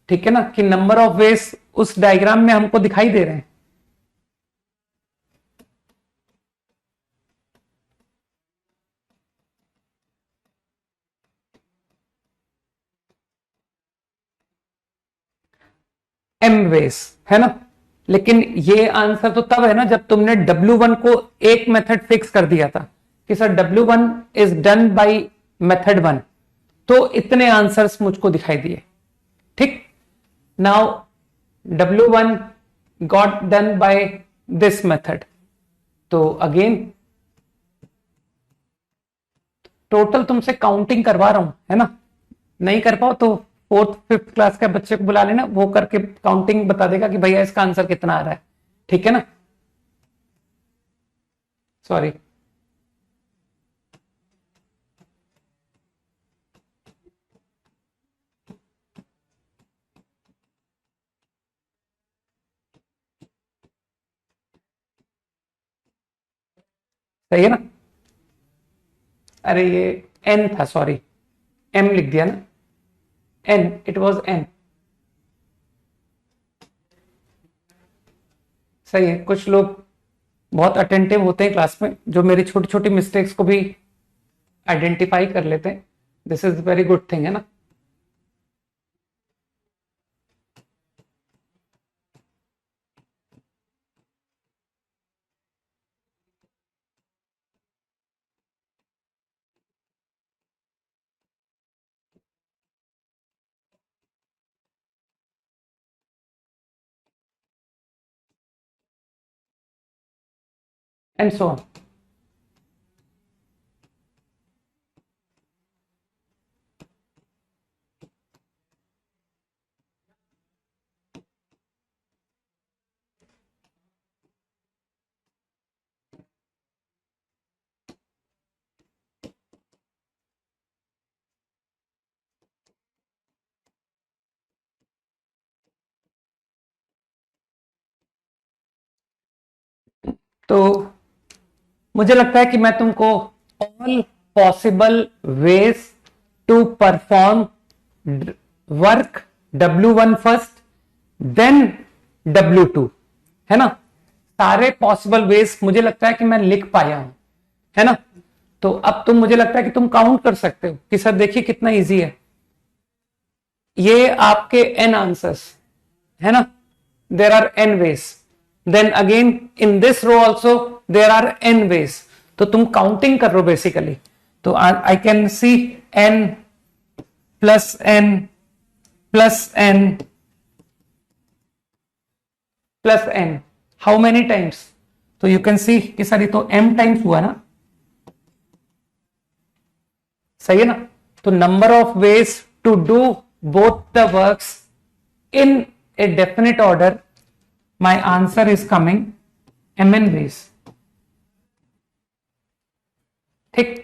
ठीक है ना, कि नंबर ऑफ वेज उस डायग्राम में हमको दिखाई दे रहे हैं। एम वेज, है ना। लेकिन ये आंसर तो तब है ना जब तुमने W1 को एक मेथड फिक्स कर दिया था कि sir W1 is done bye method 1, तो इतने आंसर्स मुझको दिखाई दिए, ठीक। Now W1 got done by this method, तो अगेन टोटल तुमसे काउंटिंग करवा रहा हूं, है ना। नहीं कर पाओ तो फोर्थ फिफ्थ क्लास के बच्चे को बुला लेना, वो करके काउंटिंग बता देगा कि भैया इसका आंसर कितना आ रहा है, ठीक है ना। सॉरी, सही है ना। अरे ये एन था, सॉरी एम लिख दिया ना, एन, इट वाज एन। सही है, कुछ लोग बहुत अटेंटिव होते हैं क्लास में, जो मेरी छोटी छोटी मिस्टेक्स को भी आइडेंटिफाई कर लेते हैं। This is very good thing, है ना। And so on. तो मुझे लगता है कि मैं तुमको all possible ways to perform work W1 first then W2, है ना। सारे पॉसिबल वेज मुझे लगता है कि मैं लिख पाया हूं, है ना। तो अब तुम, मुझे लगता है कि तुम काउंट कर सकते हो कि सर देखिए कितना इजी है। ये आपके n आंसर्स, है ना, there are n ways. Then again in this row also there are n ways. तो तुम काउंटिंग कर रहे हो बेसिकली, तो I can see n plus n plus n plus n, how many times? तो यू कैन सी कि सर ये तो m टाइम्स हुआ ना, सही है ना। तो number of ways to do both the works in a definite order, my answer is coming mn ways. ठीक,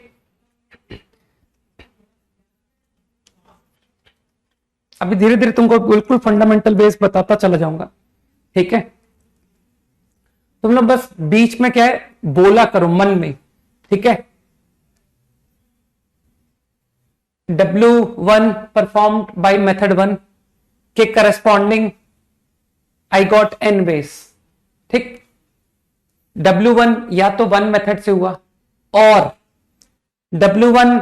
अभी धीरे धीरे तुमको बिल्कुल फंडामेंटल बेस बताता चला जाऊंगा, ठीक है। तुम लोग बस बीच में क्या है बोला करो मन में, ठीक है। W1 परफॉर्म्ड बाय मेथड 1 के corresponding I got n ways, ठीक। W1 या तो 1 मेथड से हुआ, और W1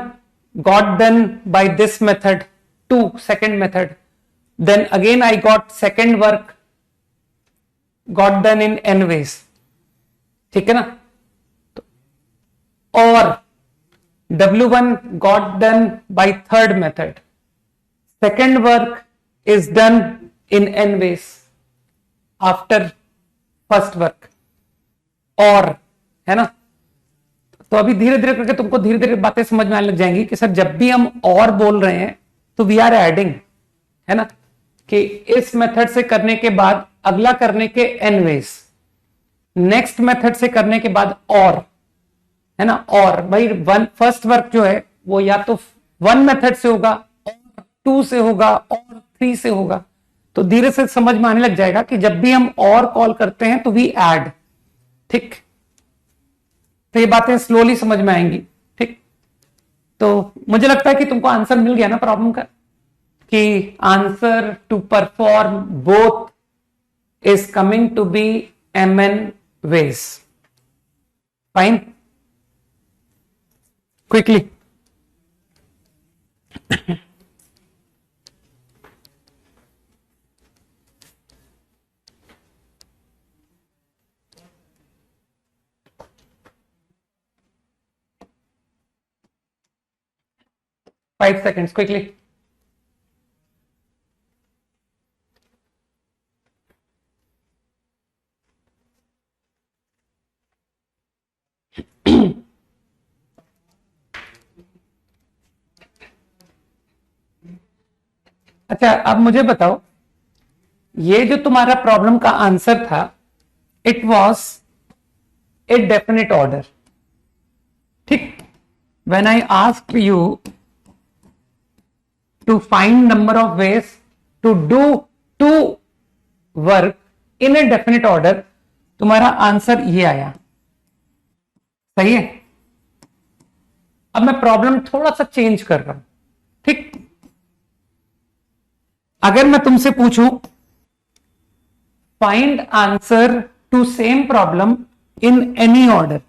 got done by this method 2 second method, then again I got second work got done in n ways, ठीक है ना। तो और W1 got done by third method, second work is done in n ways after first work, और है ना। तो अभी धीरे धीरे करके तुमको धीरे धीरे बातें समझ में आने लग जाएंगी कि सर जब भी हम और बोल रहे हैं तो वी आर एडिंग, है ना, कि इस मेथड से करने के बाद अगला करने के n वेज, नेक्स्ट मेथड से करने के बाद और, है ना। और भाई फर्स्ट वर्क जो है वो या तो 1 मेथड से होगा, और 2 से होगा, और 3 से होगा। तो धीरे से समझ में आने लग जाएगा कि जब भी हम और कॉल करते हैं तो वी ऐड, ठीक। तो ये बातें स्लोली समझ में आएंगी, ठीक। तो मुझे लगता है कि तुमको आंसर मिल गया ना प्रॉब्लम का, कि answer to perform both is coming to be mn ways, fine, quickly। Five seconds, quickly। अच्छा, अब मुझे बताओ, ये जो तुम्हारा प्रॉब्लम का आंसर था, it was a definite order, ठीक। When I asked you to find number of ways to do 2 work in a definite order, तुम्हारा आंसर ये आया, सही है। अब मैं प्रॉब्लम थोड़ा सा चेंज कर रहा हूं, ठीक। अगर मैं तुमसे पूछूं find answer to same problem in any order,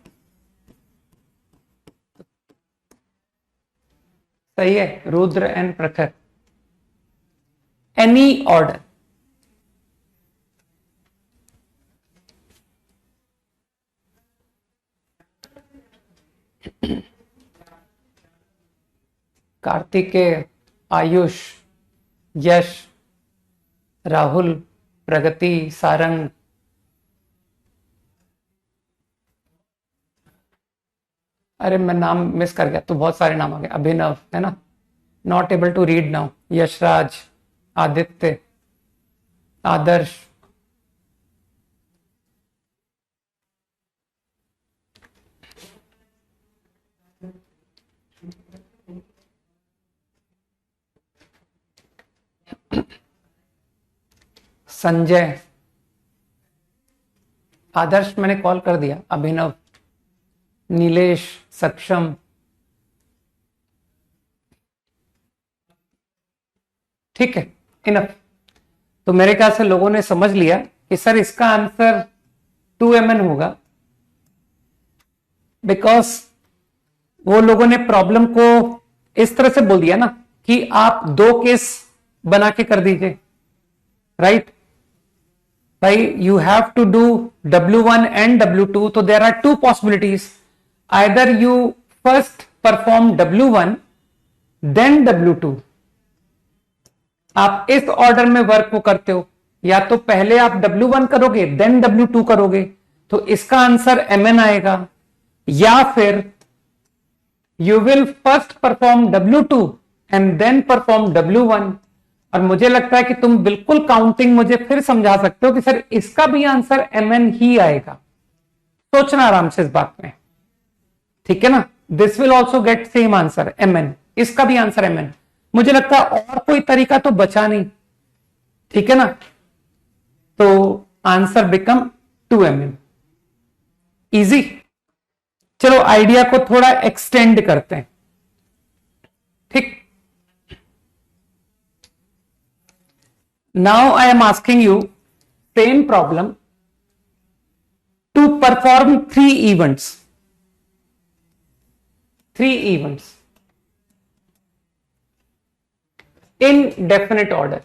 सही है Rudra and Prakhar, any order. Kartikeya, Ayush, Yash, Rahul, Pragati, Sarang, अरे मैं नाम मिस कर गया, तो बहुत सारे नाम आ गए। अभिनव, है ना, not able to read now. Yashraj, Aditya, Adarsh, Sanjay, Adarsh मैंने कॉल कर दिया। अभिनव, नीलेश, सक्षम, ठीक है, इनफ। तो मेरे ख्याल से लोगों ने समझ लिया कि सर इसका आंसर 2mn होगा, बिकॉज वो लोगों ने प्रॉब्लम को इस तरह से बोल दिया ना कि आप 2 केस बना के कर दीजिए, राइट। भाई you have to do W1 and W2, तो there are two possibilities. Either you first perform W1 then W2. आप इस ऑर्डर में वर्क को करते हो, या तो पहले आप W1 करोगे देन W2 करोगे, तो इसका आंसर Mn आएगा, या फिर you will first perform W2 and then perform W1. और मुझे लगता है कि तुम बिल्कुल काउंटिंग मुझे फिर समझा सकते हो कि सर इसका भी आंसर Mn ही आएगा. सोचना आराम से इस बात में, ठीक है ना. This will also get same answer Mn, इसका भी आंसर Mn. मुझे लगता है और कोई तरीका तो बचा नहीं, ठीक है ना. तो आंसर बिकम 2Mn. इजी. चलो आइडिया को थोड़ा एक्सटेंड करते हैं, ठीक. Now I am asking you same problem to perform 3 events. 3 events in definite order.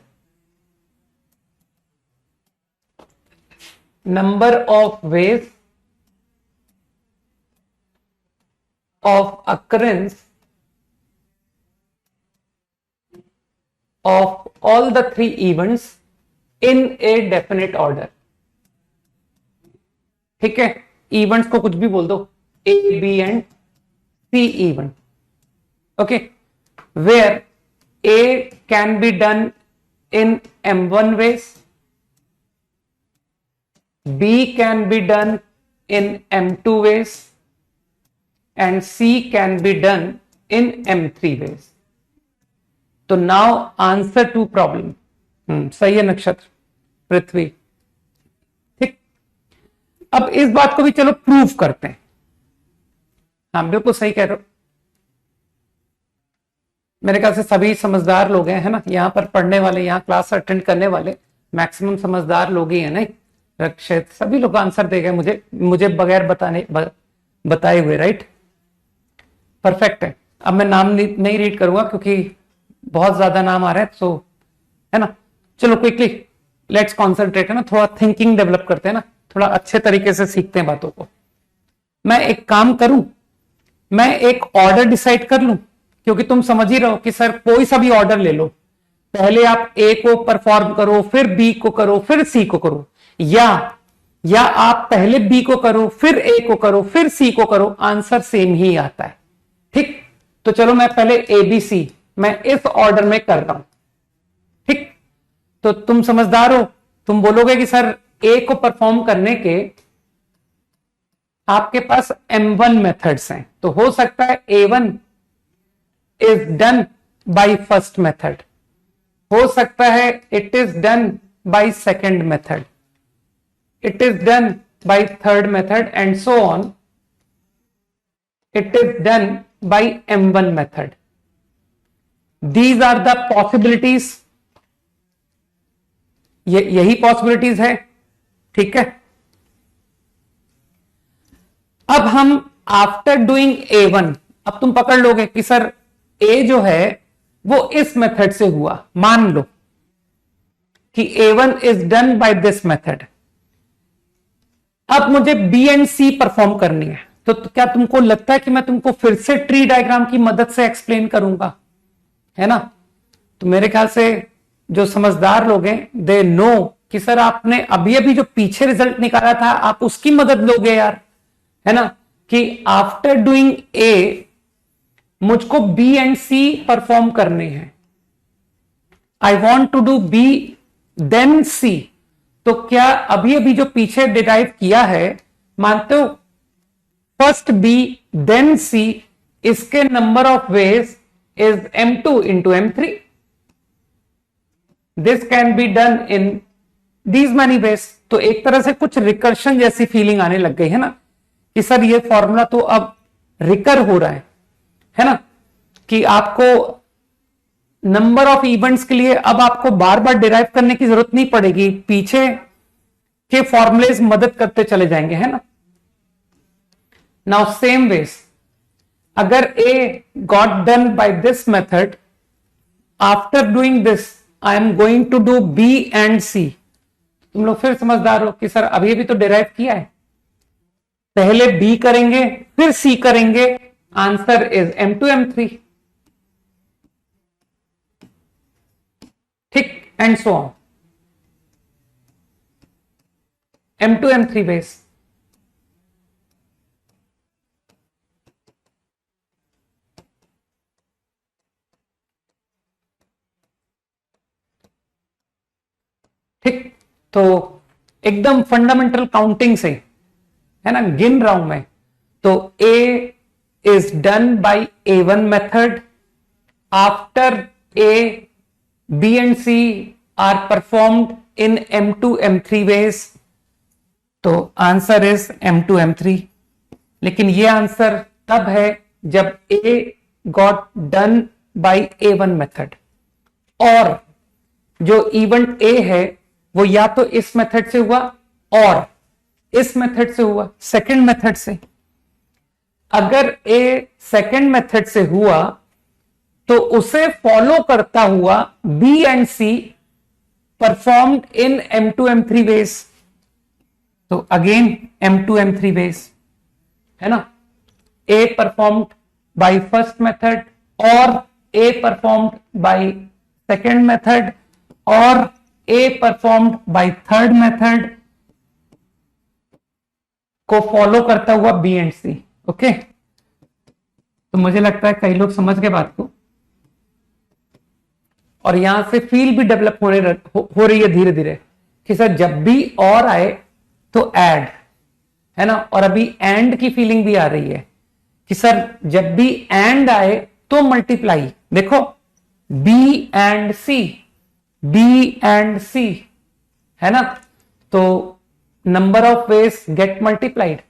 Number of ways of occurrence of all the 3 events in a definite order. ठीक है, इवेंट्स को कुछ भी बोल दो, A, B and C event. Okay, where A can be done in M1 ways, B can be done in M2 ways, and C can be done in M3 ways. तो now answer to problem. सही है नक्षत्र, पृथ्वी, ठीक. अब इस बात को भी चलो प्रूव करते हैं. हाँ बिल्कुल सही कह रहे हो. मेरे ख्याल से सभी समझदार लोग हैं, है ना, यहाँ पर पढ़ने वाले, यहाँ क्लास अटेंड करने वाले मैक्सिमम समझदार लोग ही हैं. नहीं रक्षित, सभी लोग आंसर दे गए मुझे बगैर बताए हुए. राइट, परफेक्ट है. अब मैं नाम नहीं रीड करूंगा क्योंकि बहुत ज्यादा नाम आ रहे हैं, सो है ना. चलो क्विकली लेट्स कॉन्सेंट्रेट, है ना, थोड़ा थिंकिंग डेवलप करते हैं ना, थोड़ा अच्छे तरीके से सीखते हैं बातों को. मैं एक काम करूं, मैं एक ऑर्डर डिसाइड कर लूं, क्योंकि तुम समझ ही रहो कि सर कोई सा भी ऑर्डर ले लो, पहले आप ए को परफॉर्म करो, फिर बी को करो, फिर सी को करो, या आप पहले बी को करो, फिर ए को करो, फिर सी को करो, आंसर सेम ही आता है. ठीक, तो चलो मैं पहले ए बी सी मैं इस ऑर्डर में कर रहा हूं. ठीक, तो तुम समझदार हो, तुम बोलोगे कि सर ए को परफॉर्म करने के आपके पास M1 मेथड्स हैं, तो हो सकता है A1 is done by first method, हो सकता है it is done by second method, it is done by third method and so on, it is done by M1 method. These are the possibilities. यही पॉसिबिलिटीज है. ठीक है, अब हम आफ्टर डूइंग A1, अब तुम पकड़ लोगे कि सर ए जो है वो इस मेथड से हुआ, मान लो कि A1 is done by this method. अब मुझे बी एंड सी परफॉर्म करनी है, तो क्या तुमको लगता है कि मैं तुमको फिर से ट्री डायग्राम की मदद से एक्सप्लेन करूंगा, है ना. तो मेरे ख्याल से जो समझदार लोग हैं दे नो कि सर आपने अभी अभी जो पीछे रिजल्ट निकाला था आप उसकी मदद लोगे यार, है ना, कि आफ्टर डूइंग ए मुझको बी एंड सी परफॉर्म करने हैं. I want to do B then C. तो क्या अभी अभी जो पीछे डिराइव किया है, मानते हो फर्स्ट बी देन सी, इसके number of ways is M2 into M3. This can be done in these many ways. तो एक तरह से कुछ रिकर्शन जैसी फीलिंग आने लग गई है ना, कि सर ये फॉर्मूला तो अब रिकर हो रहा है ना, कि आपको नंबर ऑफ इवेंट्स के लिए अब आपको बार बार डिराइव करने की जरूरत नहीं पड़ेगी, पीछे के फॉर्मुलेज मदद करते चले जाएंगे, है ना. नाउ सेम वेज, अगर A got done by this method, after doing this I am going to do B and C, तुम लोग फिर समझदार हो कि सर अभी अभी तो डिराइव किया है, पहले बी करेंगे फिर सी करेंगे, आंसर इज M2 M3। ठीक, and so on, M2 M3 base. ठीक, तो एकदम फंडामेंटल काउंटिंग से, है ना, गिन रहा हूं मैं, तो A is done bye A1 method, after A, B and C are performed in M2 M3 ways, तो आंसर इज M2 M3। लेकिन ये आंसर तब है जब A got done bye A1 method, और जो इवेंट A है वो या तो इस मेथड से हुआ और इस मेथड से हुआ, सेकंड मेथड से। अगर A सेकंड मेथड से हुआ तो उसे फॉलो करता हुआ B and C performed in M2 M3 ways, तो अगेन M2 M3 वेज, है ना। A performed by first method और A performed by second method और A performed by third method को फॉलो करता हुआ B एंड C। ओके, तो मुझे लगता है कई लोग समझ गए बात को, और यहां से फील भी डेवलप हो रही है धीरे धीरे कि सर जब भी और आए तो ऐड, है ना। और अभी एंड की फीलिंग भी आ रही है कि सर जब भी एंड आए तो मल्टीप्लाई। देखो B and C, B and C, है ना, तो number of ways get multiplied.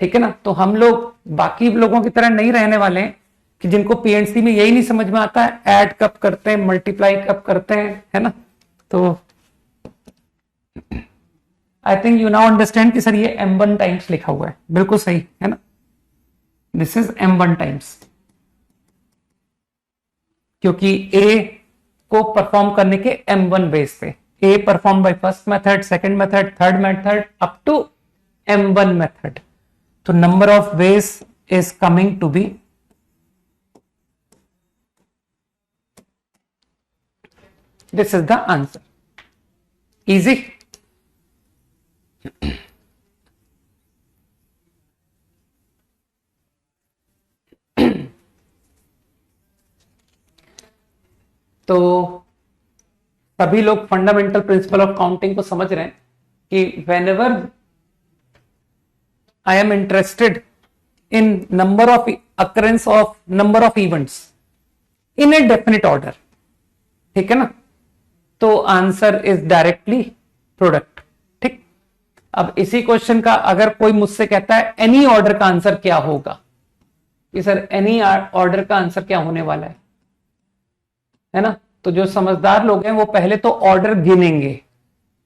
ठीक है ना, तो हम लोग बाकी लोगों की तरह नहीं रहने वाले हैं कि जिनको पीएनसी में यही नहीं समझ में आता है ऐड कब करते हैं, मल्टीप्लाई कब करते हैं, है ना। तो I think you now understand कि सर ये M1 टाइम्स लिखा हुआ है, बिल्कुल सही है ना, दिस इज M1 टाइम्स, क्योंकि A को परफॉर्म करने के M1 बेस पे, A perform by first method, second method, third method up to M1 method, तो number of ways is coming to be this is the answer, easy। तो सभी लोग फंडामेंटल प्रिंसिपल ऑफ काउंटिंग को समझ रहे हैं कि when ever I am interested in number of occurrence of number of events in a definite order, ठीक है ना, तो आंसर इज डायरेक्टली प्रोडक्ट। ठीक, अब इसी क्वेश्चन का अगर कोई मुझसे कहता है एनी ऑर्डर का आंसर क्या होगा, कि सर एनी ऑर्डर का आंसर क्या होने वाला है ना, तो जो समझदार लोग हैं वो पहले तो ऑर्डर गिनेंगे।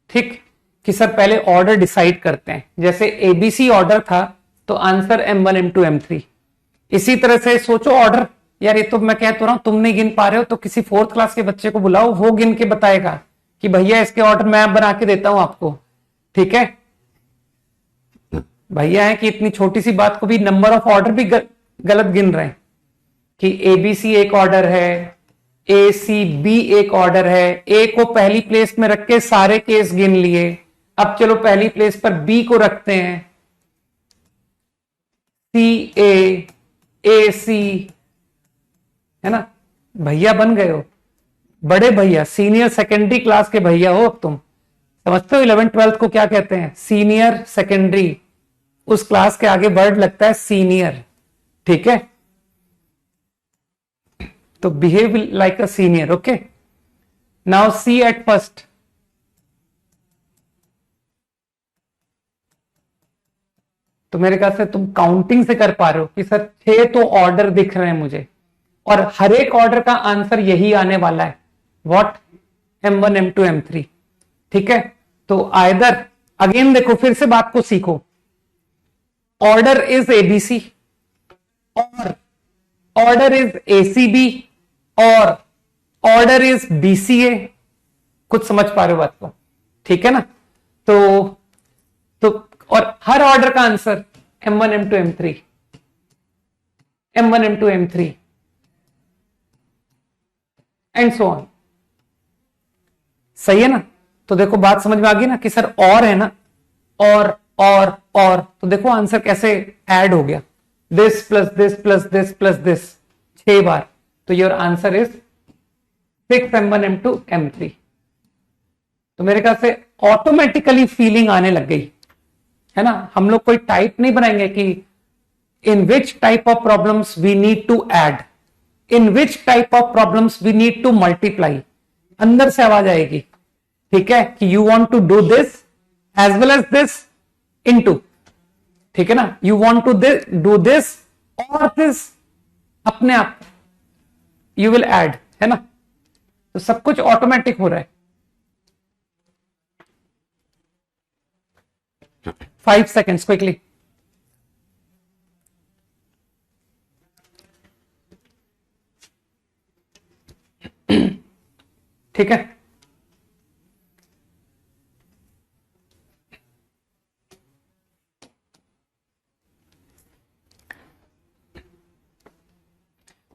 ठीक, कि सर पहले ऑर्डर डिसाइड करते हैं, जैसे एबीसी ऑर्डर था तो आंसर M1 M2 M3। इसी तरह से सोचो ऑर्डर, यार ये तो मैं कह तो रहा हूं तुम नहीं गिन पा रहे हो, तो किसी फोर्थ क्लास के बच्चे को बुलाओ, वो गिन के बताएगा कि भैया इसके ऑर्डर मैं बना के देता हूं आपको। ठीक है, भैया है कि इतनी छोटी सी बात को भी नंबर ऑफ ऑर्डर भी गलत गिन रहे हैं कि एबीसी एक ऑर्डर है, ए सी बी एक ऑर्डर है, ए को पहली प्लेस में रख के सारे केस गिन लिए, अब चलो पहली प्लेस पर बी को रखते हैं, सी ए सी, है ना। भैया बन गए हो, बड़े भैया, सीनियर सेकेंडरी क्लास के भैया हो अब तुम। समझते हो 11th 12th को क्या कहते हैं, सीनियर सेकेंडरी, उस क्लास के आगे वर्ड लगता है सीनियर। ठीक है, तो behave like a senior. Okay, now see at first, तो मेरे ख्याल से तुम काउंटिंग से कर पा रहे हो कि सर 6 तो ऑर्डर दिख रहे हैं मुझे, और हर एक ऑर्डर का आंसर यही आने वाला है, व्हाट, M1 M2 M3। ठीक है, तो आइदर, अगेन देखो फिर से बात को सीखो, ऑर्डर इज एबीसी और ऑर्डर इज एसीबी और ऑर्डर इज बीसीए। कुछ समझ पा रहे हो बात को, ठीक है ना। तो तो और हर ऑर्डर का answer m1 m2 m3 m1 m2 m3 and so on. सही है ना? तो देखो बात समझ में आ गई ना कि सर और है ना, और तो देखो आंसर कैसे ऐड हो गया, this plus this plus this plus this 6 बार। तो your answer is 6 m1 m2 m3। तो मेरे ख्याल से ऑटोमेटिकली फीलिंग आने लग गई है ना। हम लोग कोई टाइप नहीं बनाएंगे कि in which type of problems we need to add, in which type of problems we need to multiply. अंदर से आवाज आएगी, ठीक है, कि you want to do this as well as this into, ठीक है ना, you want to do this और दिस, अपने आप यू विल ऐड, है ना। तो सब कुछ ऑटोमेटिक हो रहा है। 5 seconds क्विकली। ठीक है,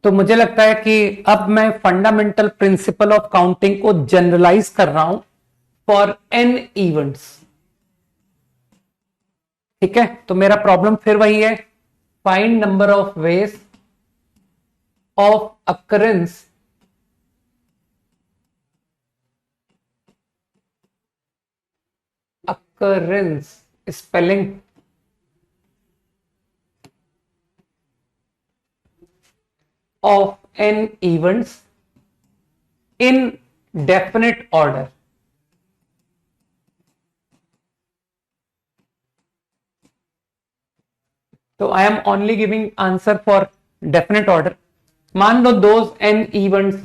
तो मुझे लगता है कि अब मैं फंडामेंटल प्रिंसिपल ऑफ काउंटिंग को जनरलाइज कर रहा हूं फॉर n इवेंट्स। ठीक है, तो मेरा प्रॉब्लम फिर वही है, find number of ways of occurrence spelling of n events in definite order। तो I am only giving answer for definite order। मान लो those n events,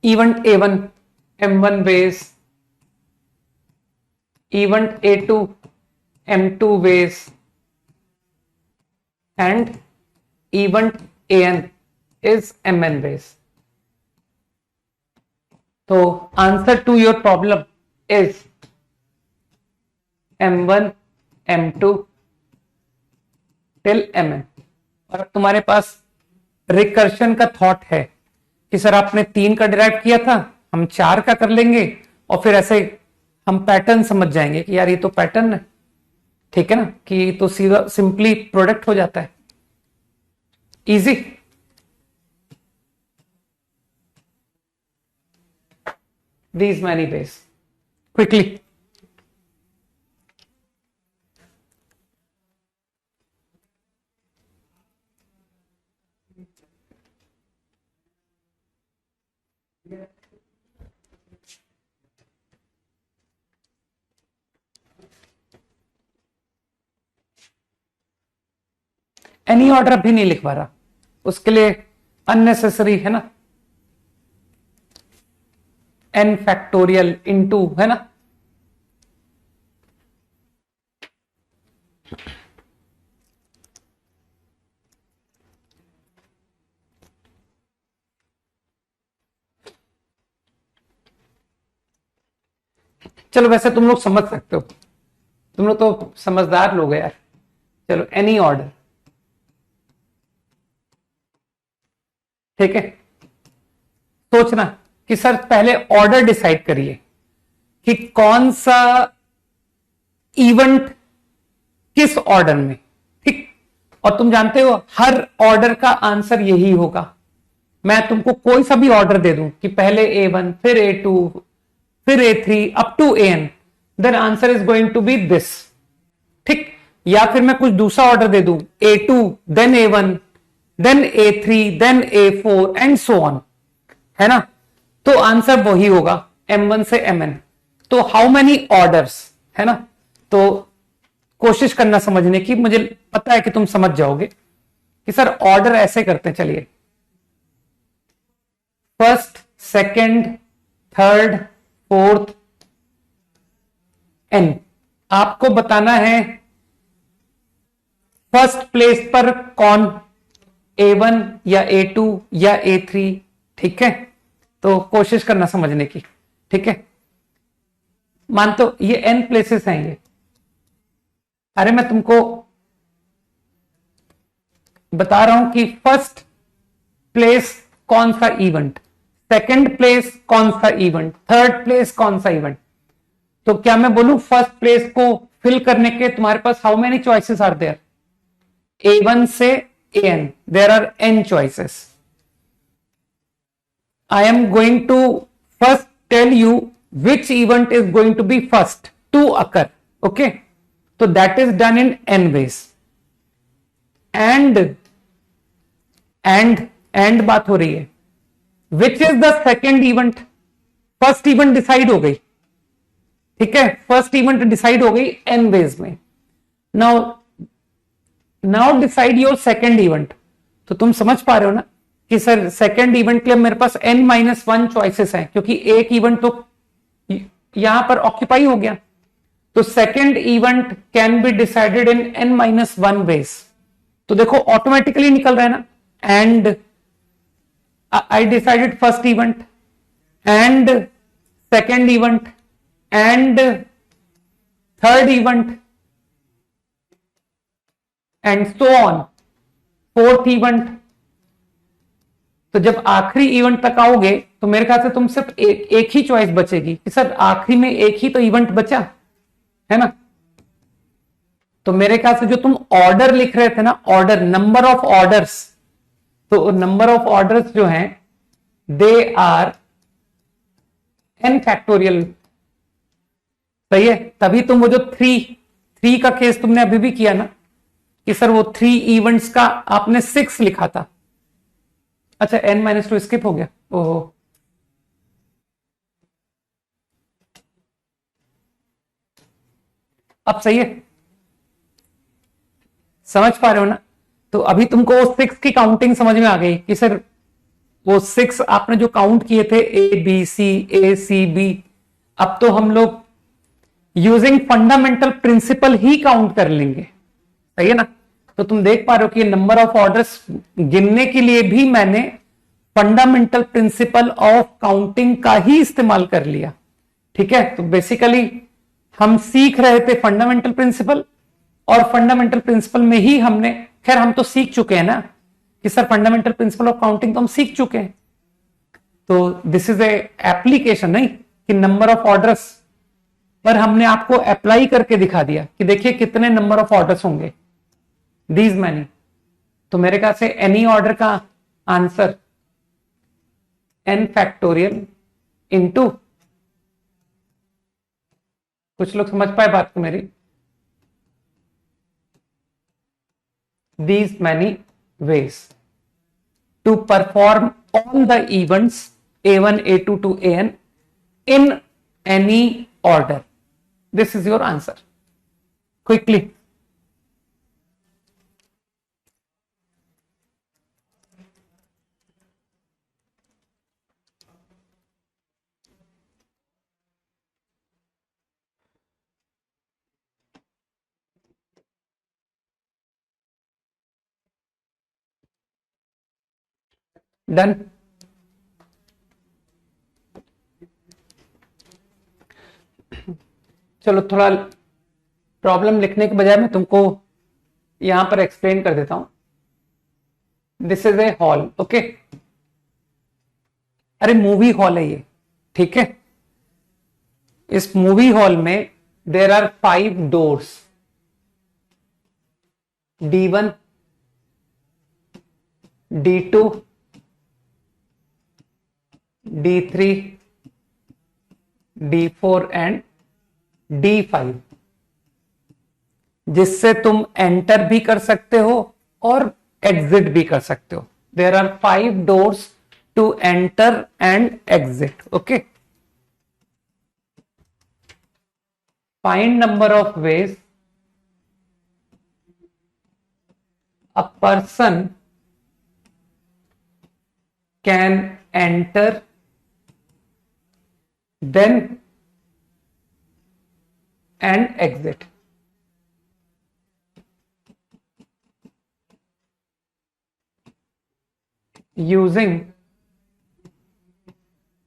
event A1 m1 ways, event A2 m2 ways and event an is mn ways। तो answer to your problem is m1 m2 till mn। और तुम्हारे पास रिकर्शन का थॉट है कि सर आपने 3 का डिराइव किया था, हम 4 का कर लेंगे और फिर ऐसे हम पैटर्न समझ जाएंगे कि यार ये तो पैटर्न है, ठीक है ना, कि तो सीधा सिंपली प्रोडक्ट हो जाता है, easy. These many ways quickly। Any order अभी नहीं लिखवा रहा, उसके लिए अननेसेसरी है ना, n फैक्टोरियल इनटू, है ना। चलो वैसे तुम लोग समझ सकते हो, तुम लोग तो समझदार लोग हैं यार। चलो एनी ऑर्डर, ठीक है। सोचना कि सर पहले ऑर्डर डिसाइड करिए कि कौन सा इवेंट किस ऑर्डर में, ठीक। और तुम जानते हो हर ऑर्डर का आंसर यही होगा। मैं तुमको कोई सा भी ऑर्डर दे दूं कि पहले A1 फिर A2 फिर A3 up to AN, then answer is going to be this, ठीक। या फिर मैं कुछ दूसरा ऑर्डर दे दूं A2 then A1 then A3 then A4 and so on, है ना, तो आंसर वही होगा M1 से Mn। तो हाउ मेनी ऑर्डर्स, है ना। तो कोशिश करना समझने की, मुझे पता है कि तुम समझ जाओगे कि सर ऑर्डर ऐसे करते हैं। चलिए, first second third fourth n। आपको बताना है फर्स्ट प्लेस पर कौन, A1 या A2 या A3, ठीक है। तो कोशिश करना समझने की, ठीक है। मानते हो ये n प्लेसेस हैं ये। अरे मैं तुमको बता रहा हूं कि फर्स्ट प्लेस कौन सा इवेंट, सेकंड प्लेस कौन सा इवेंट, थर्ड प्लेस कौन सा इवेंट। तो क्या मैं बोलूं फर्स्ट प्लेस को फिल करने के तुम्हारे पास how many choices are there, A1 से AN, there are n choices. I am going to first tell you which event is going to be first to occur. Okay, so that is done in n ways. And बात हो रही है, which is the second event, first event decide हो गई, ठीक है, फर्स्ट इवेंट डिसाइड हो गई n वेज में। Now decide your second event. तो तुम समझ पा रहे हो ना कि सर सेकेंड इवेंट के लिए मेरे पास n-1 चॉइसेस हैं, क्योंकि एक इवेंट तो यहां पर ऑक्यूपाई हो गया। तो second event can be decided in n-1 ways. तो देखो ऑटोमेटिकली निकल रहा है ना, and I decided first event and second event and third event and so on, fourth event. तो जब आखिरी इवेंट तक आओगे तो मेरे ख्याल से तुम सिर्फ एक ही चॉइस बचेगी कि सर आखिरी में एक ही तो इवेंट बचा है ना। तो मेरे ख्याल से जो तुम ऑर्डर लिख रहे थे ना, ऑर्डर, नंबर ऑफ ऑर्डर्स, तो नंबर ऑफ ऑर्डर्स जो हैं दे आर n फैक्टोरियल। सही है, तभी तुम वो जो थ्री का केस तुमने अभी भी किया ना कि सर वो 3 इवेंट्स का आपने 6 लिखा था। अच्छा n-2 स्किप हो गया, ओहो। अब सही है, समझ पा रहे हो ना। तो अभी तुमको 6 की काउंटिंग समझ में आ गई कि सर वो 6 आपने जो काउंट किए थे A B C अब तो हम लोग यूजिंग फंडामेंटल प्रिंसिपल ही काउंट कर लेंगे। सही है ना। तो तुम देख पा रहे हो कि नंबर ऑफ ऑर्डर्स गिनने के लिए भी मैंने फंडामेंटल प्रिंसिपल ऑफ काउंटिंग का ही इस्तेमाल कर लिया। ठीक है, तो बेसिकली हम सीख रहे थे फंडामेंटल प्रिंसिपल, और फंडामेंटल प्रिंसिपल में ही हमने, खैर हम तो सीख चुके हैं ना कि sir fundamental principle of counting तो हम सीख चुके हैं। तो दिस इज ए एप्लीकेशन, नहीं कि नंबर ऑफ ऑर्डर्स पर हमने आपको अप्लाई करके दिखा दिया कि देखिए कितने नंबर ऑफ ऑर्डर्स होंगे, दीज मैनी। तो मेरे ख्याल से एनी ऑर्डर का आंसर n फैक्टोरियल इंटू, कुछ लोग समझ पाए बात को मेरी, these many ways to perform all the events A1, A2 to AN in any order. This is your answer. Quickly. Done. चलो थोड़ा प्रॉब्लम लिखने के बजाय मैं तुमको यहां पर एक्सप्लेन कर देता हूं। This is a hall, okay. अरे मूवी हॉल है ये, ठीक है। इस मूवी हॉल में देर are 5 doors, D1, D2, D3, D4 and D5, जिससे तुम एंटर भी कर सकते हो और एग्जिट भी कर सकते हो। There are 5 doors to enter and exit, okay. Find number of ways a person can enter, then and exit using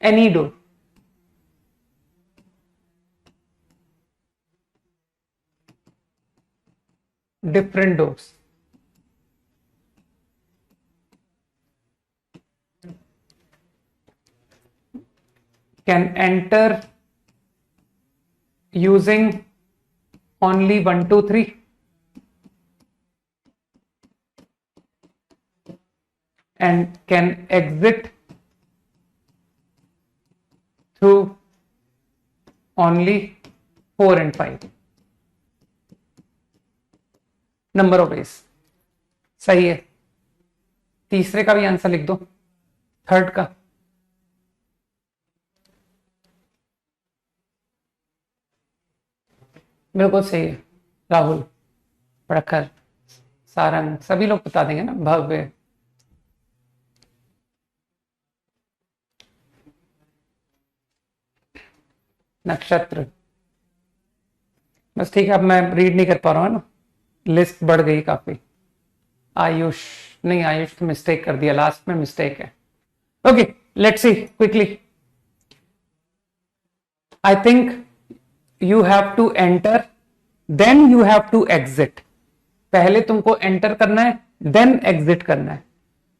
any door. different doors. Can enter using only 1, 2, 3. And can exit through only 4 and 5. Number of veg सही है. तीसरे का भी आंसर लिख दो, थर्ड का. बिल्कुल सही है. राहुल, प्रखर, सारंग, सभी लोग बता देंगे ना. भव्य, नक्षत्र. बस ठीक है, अब मैं रीड नहीं कर पा रहा हूँ ना, लिस्ट बढ़ गई काफी. आयुष, नहीं आयुष तो मिस्टेक कर दिया, लास्ट में मिस्टेक है. Okay, let's see quickly. I think you have to enter then you have to exit. पहले तुमको एंटर करना है, देन एग्जिट करना है.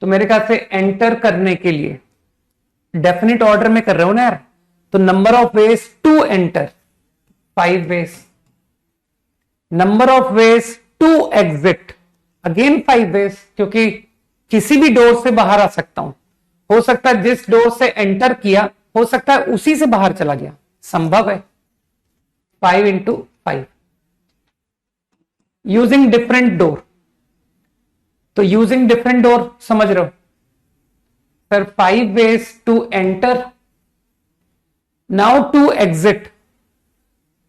तो मेरे ख्याल से एंटर करने के लिए डेफिनेट ऑर्डर में कर रहे हो ना यार, तो number of ways to enter 5 ways. Number of ways to exit again 5 ways, क्योंकि किसी भी डोर से बाहर आ सकता हूं. हो सकता है जिस डोर से एंटर किया, हो सकता है उसी से बाहर चला गया, संभव है. 5 into 5. यूजिंग डिफरेंट डोर, तो यूजिंग डिफरेंट डोर समझ रहे हो sir. 5 ways to enter. Now to exit,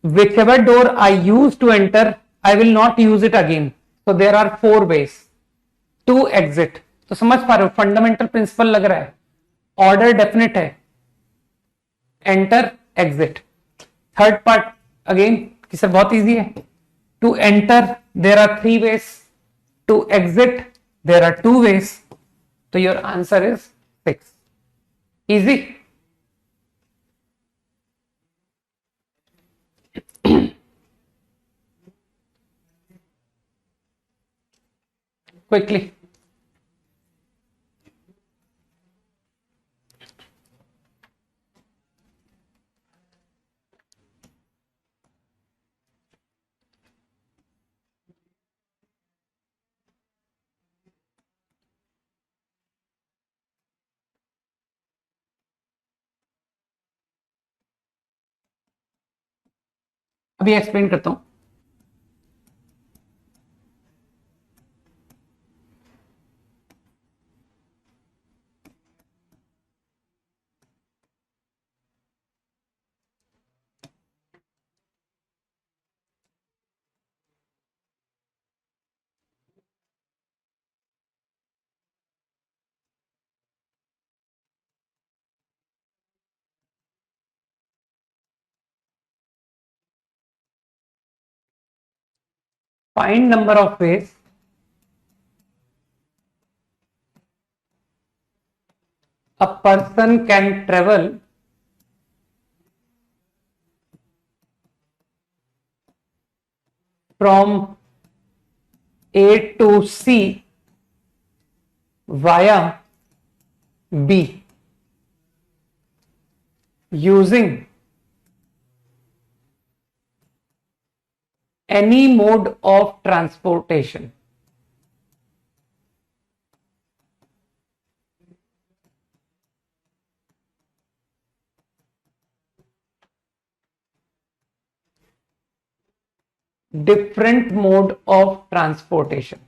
whichever door I use to enter, I will not use it again. So there are 4 ways to exit. तो समझ पा रहे हो, फंडामेंटल प्रिंसिपल लग रहा है. ऑर्डर डेफिनेट है, enter exit. Third part again कि सर बहुत इजी है. To enter there are 3 ways, to exit there are 2 ways. तो your answer is 6. Easy. quickly. अभी एक्सप्लेन करता हूं. Find number of ways a person can travel from A to C via B using any mode of transportation. Different mode of transportation.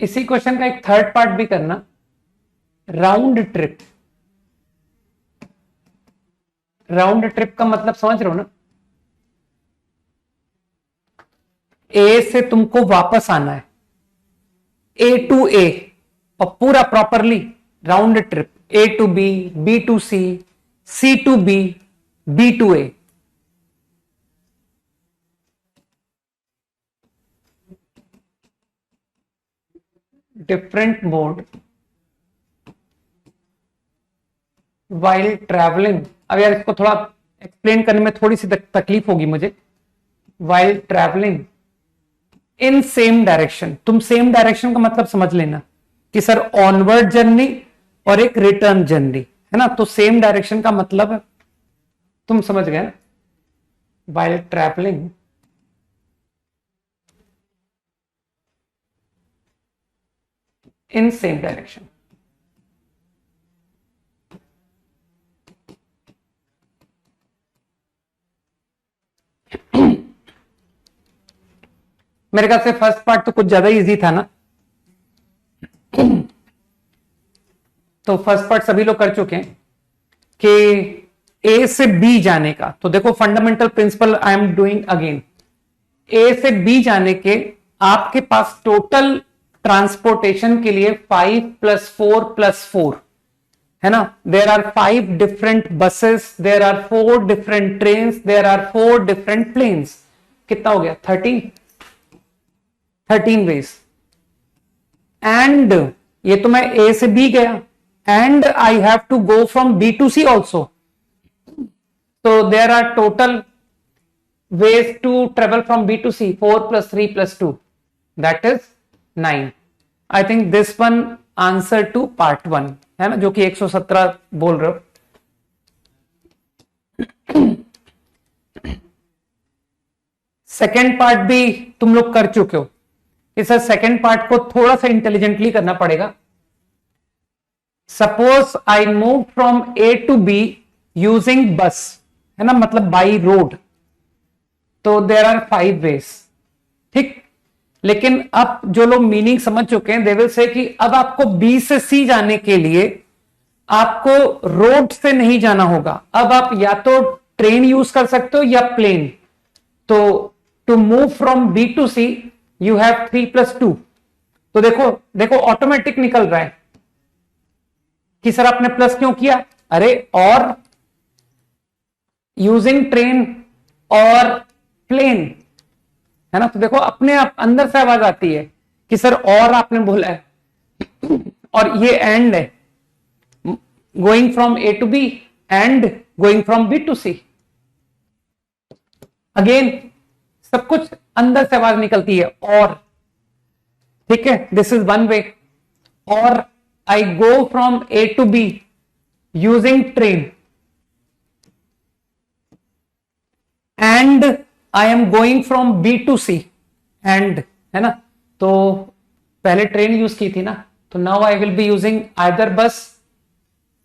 इसी क्वेश्चन का एक थर्ड पार्ट भी करना. Round trip. राउंड ट्रिप का मतलब समझ रहे हो ना, ए से तुमको वापस आना है, ए टू ए, और पूरा properly round trip, A to B to C to B to A. Different mode while travelling. अब यार इसको थोड़ा एक्सप्लेन करने में थोड़ी सी तकलीफ होगी मुझे। While travelling in same direction, तुम सेम डायरेक्शन का मतलब समझ लेना कि सर ऑनवर्ड जर्नी और एक रिटर्न जर्नी है ना, तो सेम डायरेक्शन का मतलब तुम समझ गए ना, while travelling in same direction. मेरे ख्याल से फर्स्ट पार्ट तो कुछ ज्यादा इजी था ना, तो फर्स्ट पार्ट सभी लोग कर चुके हैं कि ए से बी जाने का। तो देखो fundamental principle I am doing again, A से बी जाने के आपके पास टोटल ट्रांसपोर्टेशन के लिए 5+4+4 है ना, there are 5 different buses, there are 4 different train, there are 4 different planes. कितना हो गया? 13 वेज। एंड ये तो मैं ए से बी गया, and I have to go from B to C also, so there are total ways to travel from B to C, 4 plus 3 plus 2, that is 9. I think this one answer to part 1 है ना, जो कि 117 बोल रहे हो। सेकेंड पार्ट भी तुम लोग कर चुके हो, इस सेकेंड पार्ट को थोड़ा सा इंटेलिजेंटली करना पड़ेगा। Suppose I move from A to B using bus, है ना, मतलब बाई रोड, तो देर आर 5 वेज, ठीक। लेकिन अब जो लोग मीनिंग समझ चुके हैं, दे विल से कि अब आपको बी से सी जाने के लिए आपको रोड से नहीं जाना होगा, अब आप या तो ट्रेन यूज कर सकते हो या प्लेन। तो to move from B to C you have 3+2। तो देखो देखो ऑटोमेटिक निकल रहा है कि सर आपने प्लस क्यों किया, अरे और यूजिंग ट्रेन और प्लेन है ना, तो देखो अपने आप अंदर से आवाज आती है कि सर और आपने बोला है, और ये एंड है, going from A to B and going from B to C. Again सब कुछ अंदर से आवाज निकलती है, और ठीक है, दिस इज वन वे। और I go from A to B using train and I am going from B to C, and है ना, तो पहले ट्रेन यूज की थी ना, तो now I will be using either बस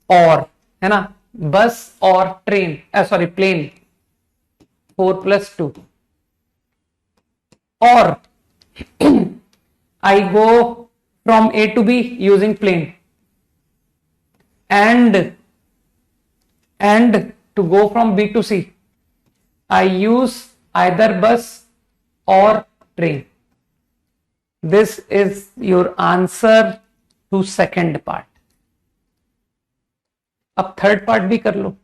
और, है ना, बस और ट्रेन, सॉरी प्लेन, 4+2, और I go from A to B using plane and to go from B to C I use either bus or train. This is your answer to second part. अब थर्ड पार्ट भी कर लो,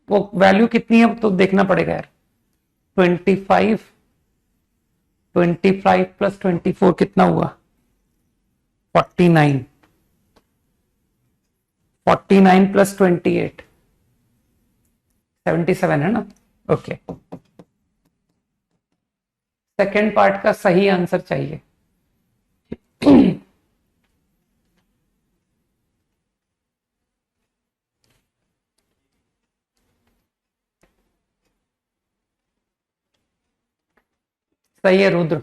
वो वैल्यू कितनी है तो देखना पड़ेगा यार। 25 प्लस 24 कितना हुआ? 49 प्लस 28 77 है ना, ओके। सेकेंड पार्ट का सही आंसर चाहिए। सही है रुद्र।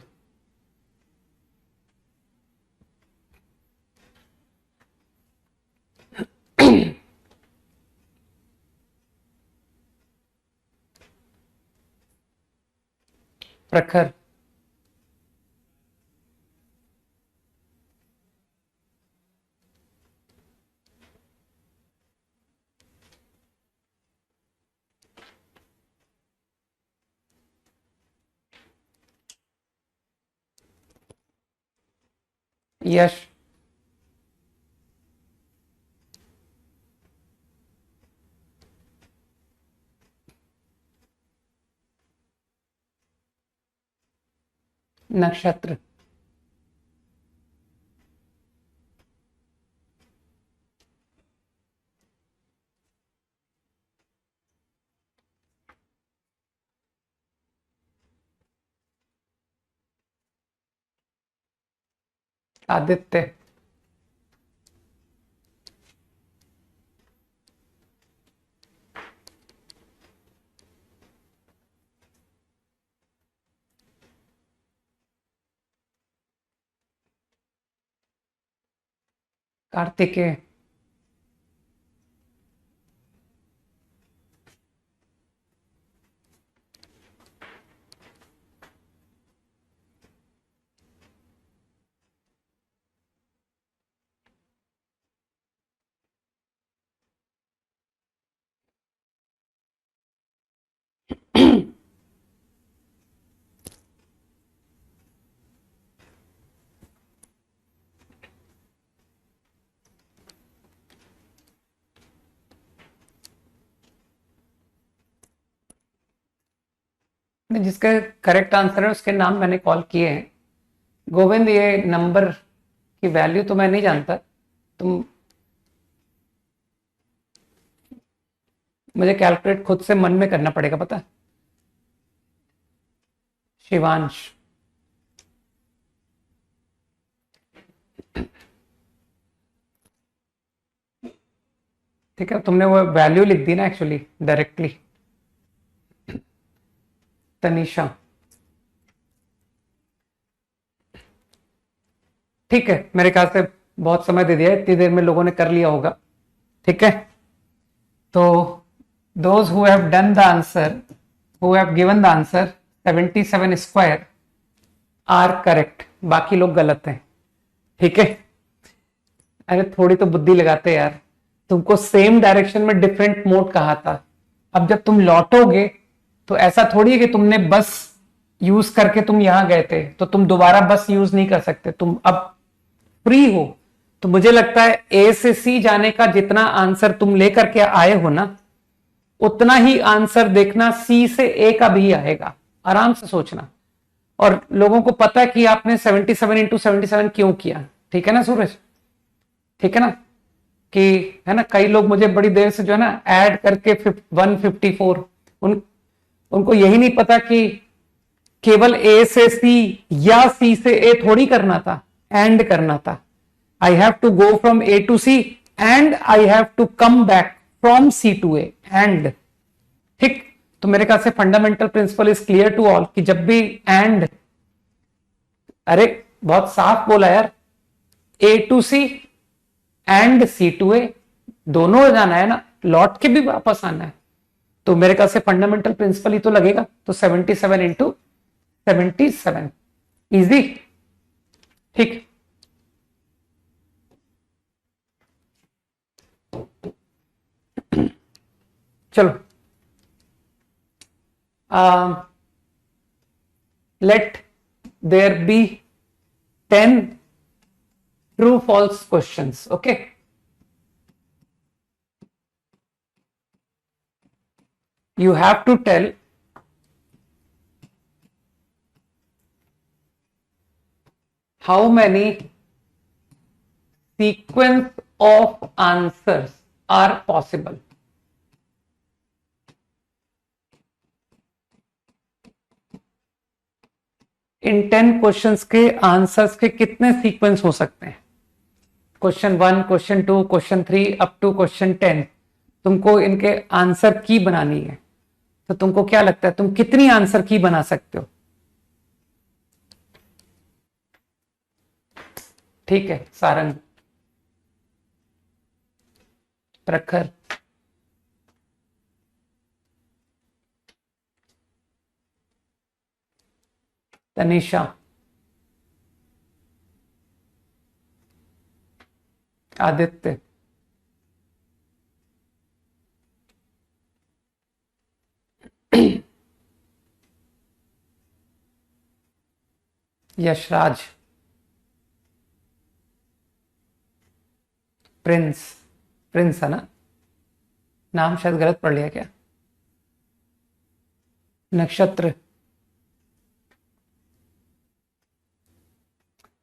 प्रखर, यश, नक्षत्र, आदित्य, कार्तिकेय, जिसका करेक्ट आंसर है उसके नाम मैंने कॉल किए हैं। गोविंद, ये नंबर की वैल्यू तो मैं नहीं जानता, तुम मुझे कैलकुलेट खुद से मन में करना पड़ेगा, पता। शिवांश, ठीक है, तुमने वो वैल्यू लिख दी ना एक्चुअली डायरेक्टली। तनीषा, ठीक है, मेरे ख्याल से बहुत समय दे दिया है, इतनी देर में लोगों ने कर लिया होगा। ठीक है, तो those who have done the answer, who have given the answer 77 square are correct, बाकी लोग गलत हैं। ठीक है, अरे थोड़ी तो बुद्धि लगाते यार, तुमको सेम डायरेक्शन में डिफरेंट मोड कहा था। अब जब तुम लौटोगे तो ऐसा थोड़ी है कि तुमने बस यूज करके तुम यहां गए थे तो तुम दोबारा बस यूज नहीं कर सकते, तुम अब फ्री हो। तो मुझे लगता है ए से सी जाने का जितना आंसर तुम लेकर के आए हो ना, उतना ही आंसर देखना सी से ए का भी आएगा। आराम से सोचना, और लोगों को पता है कि आपने 77 इंटू 77 क्यों किया। ठीक है ना सूरज, ठीक है ना, कि है ना, कई लोग मुझे बड़ी देर से जो है ना ऐड करके 154, उनको यही नहीं पता कि केवल ए से सी या सी से ए थोड़ी करना था, एंड करना था। I have to go from A to C and I have to come back from C to A, and. ठीक, तो मेरे ख्याल से fundamental principle is clear to all कि जब भी एंड, अरे बहुत साफ बोला यार, A to C and C to A, दोनों जाना है ना, लौट के भी वापस आना है, तो मेरे ख्याल से फंडामेंटल प्रिंसिपल ही तो लगेगा। तो 77 इंटू 77, इजी। ठीक, चलो, let there be 10 true false questions. Okay, you have to tell how many sequence of answers are possible. इन 10 क्वेश्चंस के आंसर्स के कितने सीक्वेंस हो सकते हैं? Question 1, question 2, question 3 up to question 10, तुमको इनके आंसर की बनानी है। तो तुमको क्या लगता है तुम कितनी आंसर की बना सकते हो? ठीक है, सारंग, प्रखर, तनिषा, आदित्य, यशराज, प्रिंस, प्रिंस है ना, नाम शायद गलत पढ़ लिया क्या? नक्षत्र,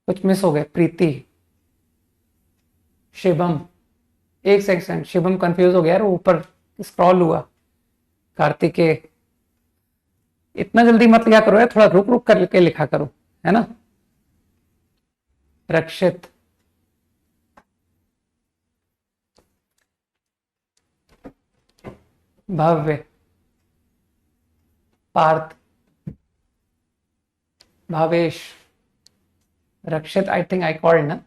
कुछ मिस हो गया। प्रीति, शिवम, एक सेकंड, शिवम कंफ्यूज हो गया यार, ऊपर स्क्रॉल हुआ। कार्तिकेय, इतना जल्दी मत लिखा करो यार, थोड़ा रुक रुक करके लिखा करो, है ना। रक्षित, भव्य, पार्थ, भावेश, रक्षित आई थिंक आई कॉल्ड ना।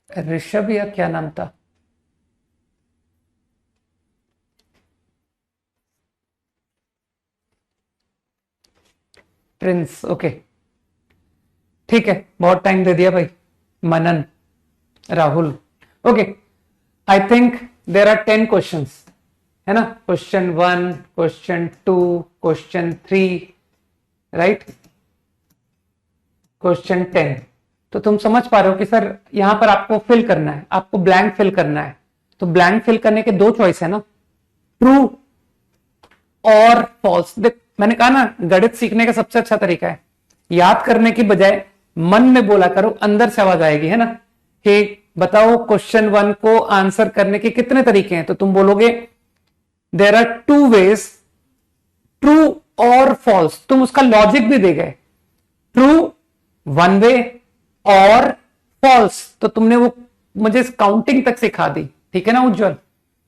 ऋषभ या क्या नाम था? प्रिंस, ओके ठीक है, बहुत टाइम दे दिया भाई। Manan, Rahul, okay. I think there are 10 questions, है ना। Question 1, question 2, question 3, right, question 10। तो तुम समझ पा रहे हो कि सर यहां पर आपको फिल करना है, आपको ब्लैंक फिल करना है। तो ब्लैंक फिल करने के दो चॉइस है ना, ट्रू और फॉल्स। देख मैंने कहा ना, गणित सीखने का सबसे अच्छा तरीका है याद करने की बजाय मन में बोला करो, अंदर से आवाज आएगी, है ना। कि बताओ क्वेश्चन 1 को आंसर करने के कितने तरीके हैं, तो तुम बोलोगे देर आर 2 वेज, ट्रू और फॉल्स। तुम उसका लॉजिक भी दे गए, ट्रू 1 वे और फॉल्स। तो तुमने वो मुझे काउंटिंग तक सिखा दी, ठीक है ना उज्जवल,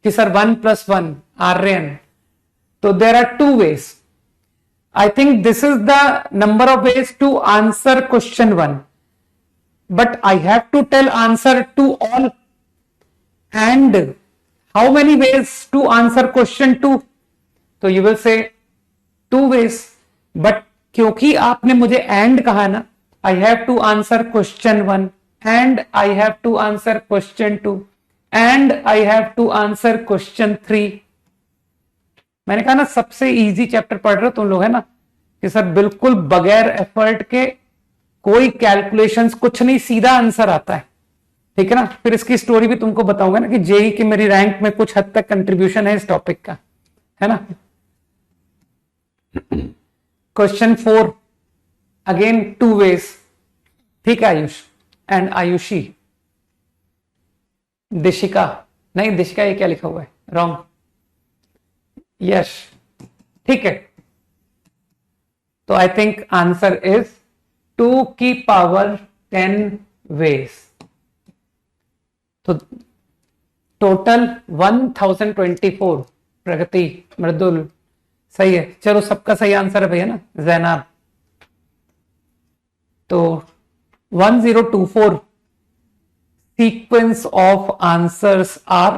कि सर 1 + 1 आर्यन। तो there are 2 ways. I think this is the number of ways to answer question 1, but I have to tell answer to all. And how many ways to answer question 2? तो you will say 2 ways, but क्योंकि आपने मुझे and कहा ना, I have to answer question 1 and I have to answer question 2 and I have to answer question 3. मैंने कहा ना सबसे इजी चैप्टर पढ़ रहे हो तुम लोग, है ना, कि सर बिल्कुल बगैर एफर्ट के, कोई कैलकुलेशंस कुछ नहीं, सीधा आंसर आता है, ठीक है ना। फिर इसकी स्टोरी भी तुमको बताऊंगा ना, कि जेई की मेरी रैंक में कुछ हद तक कंट्रीब्यूशन है इस टॉपिक का, है ना। क्वेश्चन 4 अगेन 2 वेज, ठीक है आयुष एंड आयुषी। दिशिका, नहीं दिशिका ये क्या लिखा हुआ है, रॉन्ग। यश, ठीक है। तो आई थिंक आंसर इज 2 की पावर 10 वेज। तो टोटल 1024। प्रगति, मृदुल, सही है। चलो सबका सही आंसर है भैया ना, जैनाब। तो 1024 sequence of answers are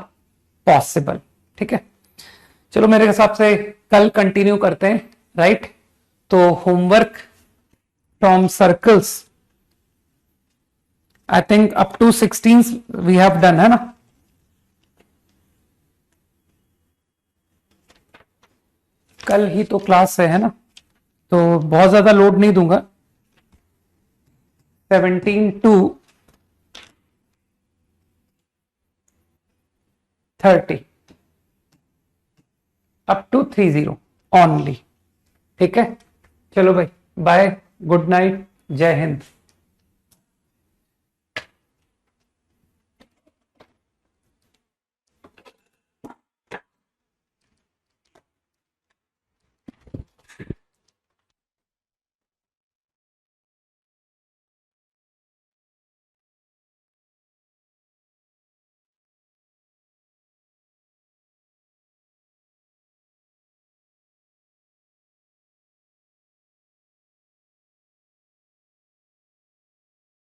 possible, ठीक है। चलो मेरे हिसाब से कल कंटिन्यू करते हैं, राइट। तो homework from circles I think up to 16 we have done, है ना। कल ही तो क्लास है ना, तो बहुत ज्यादा लोड नहीं दूंगा। 17 to 30 अप टू 30 ओनली, ठीक है। चलो भाई, बाय, गुड नाइट, जय हिंद।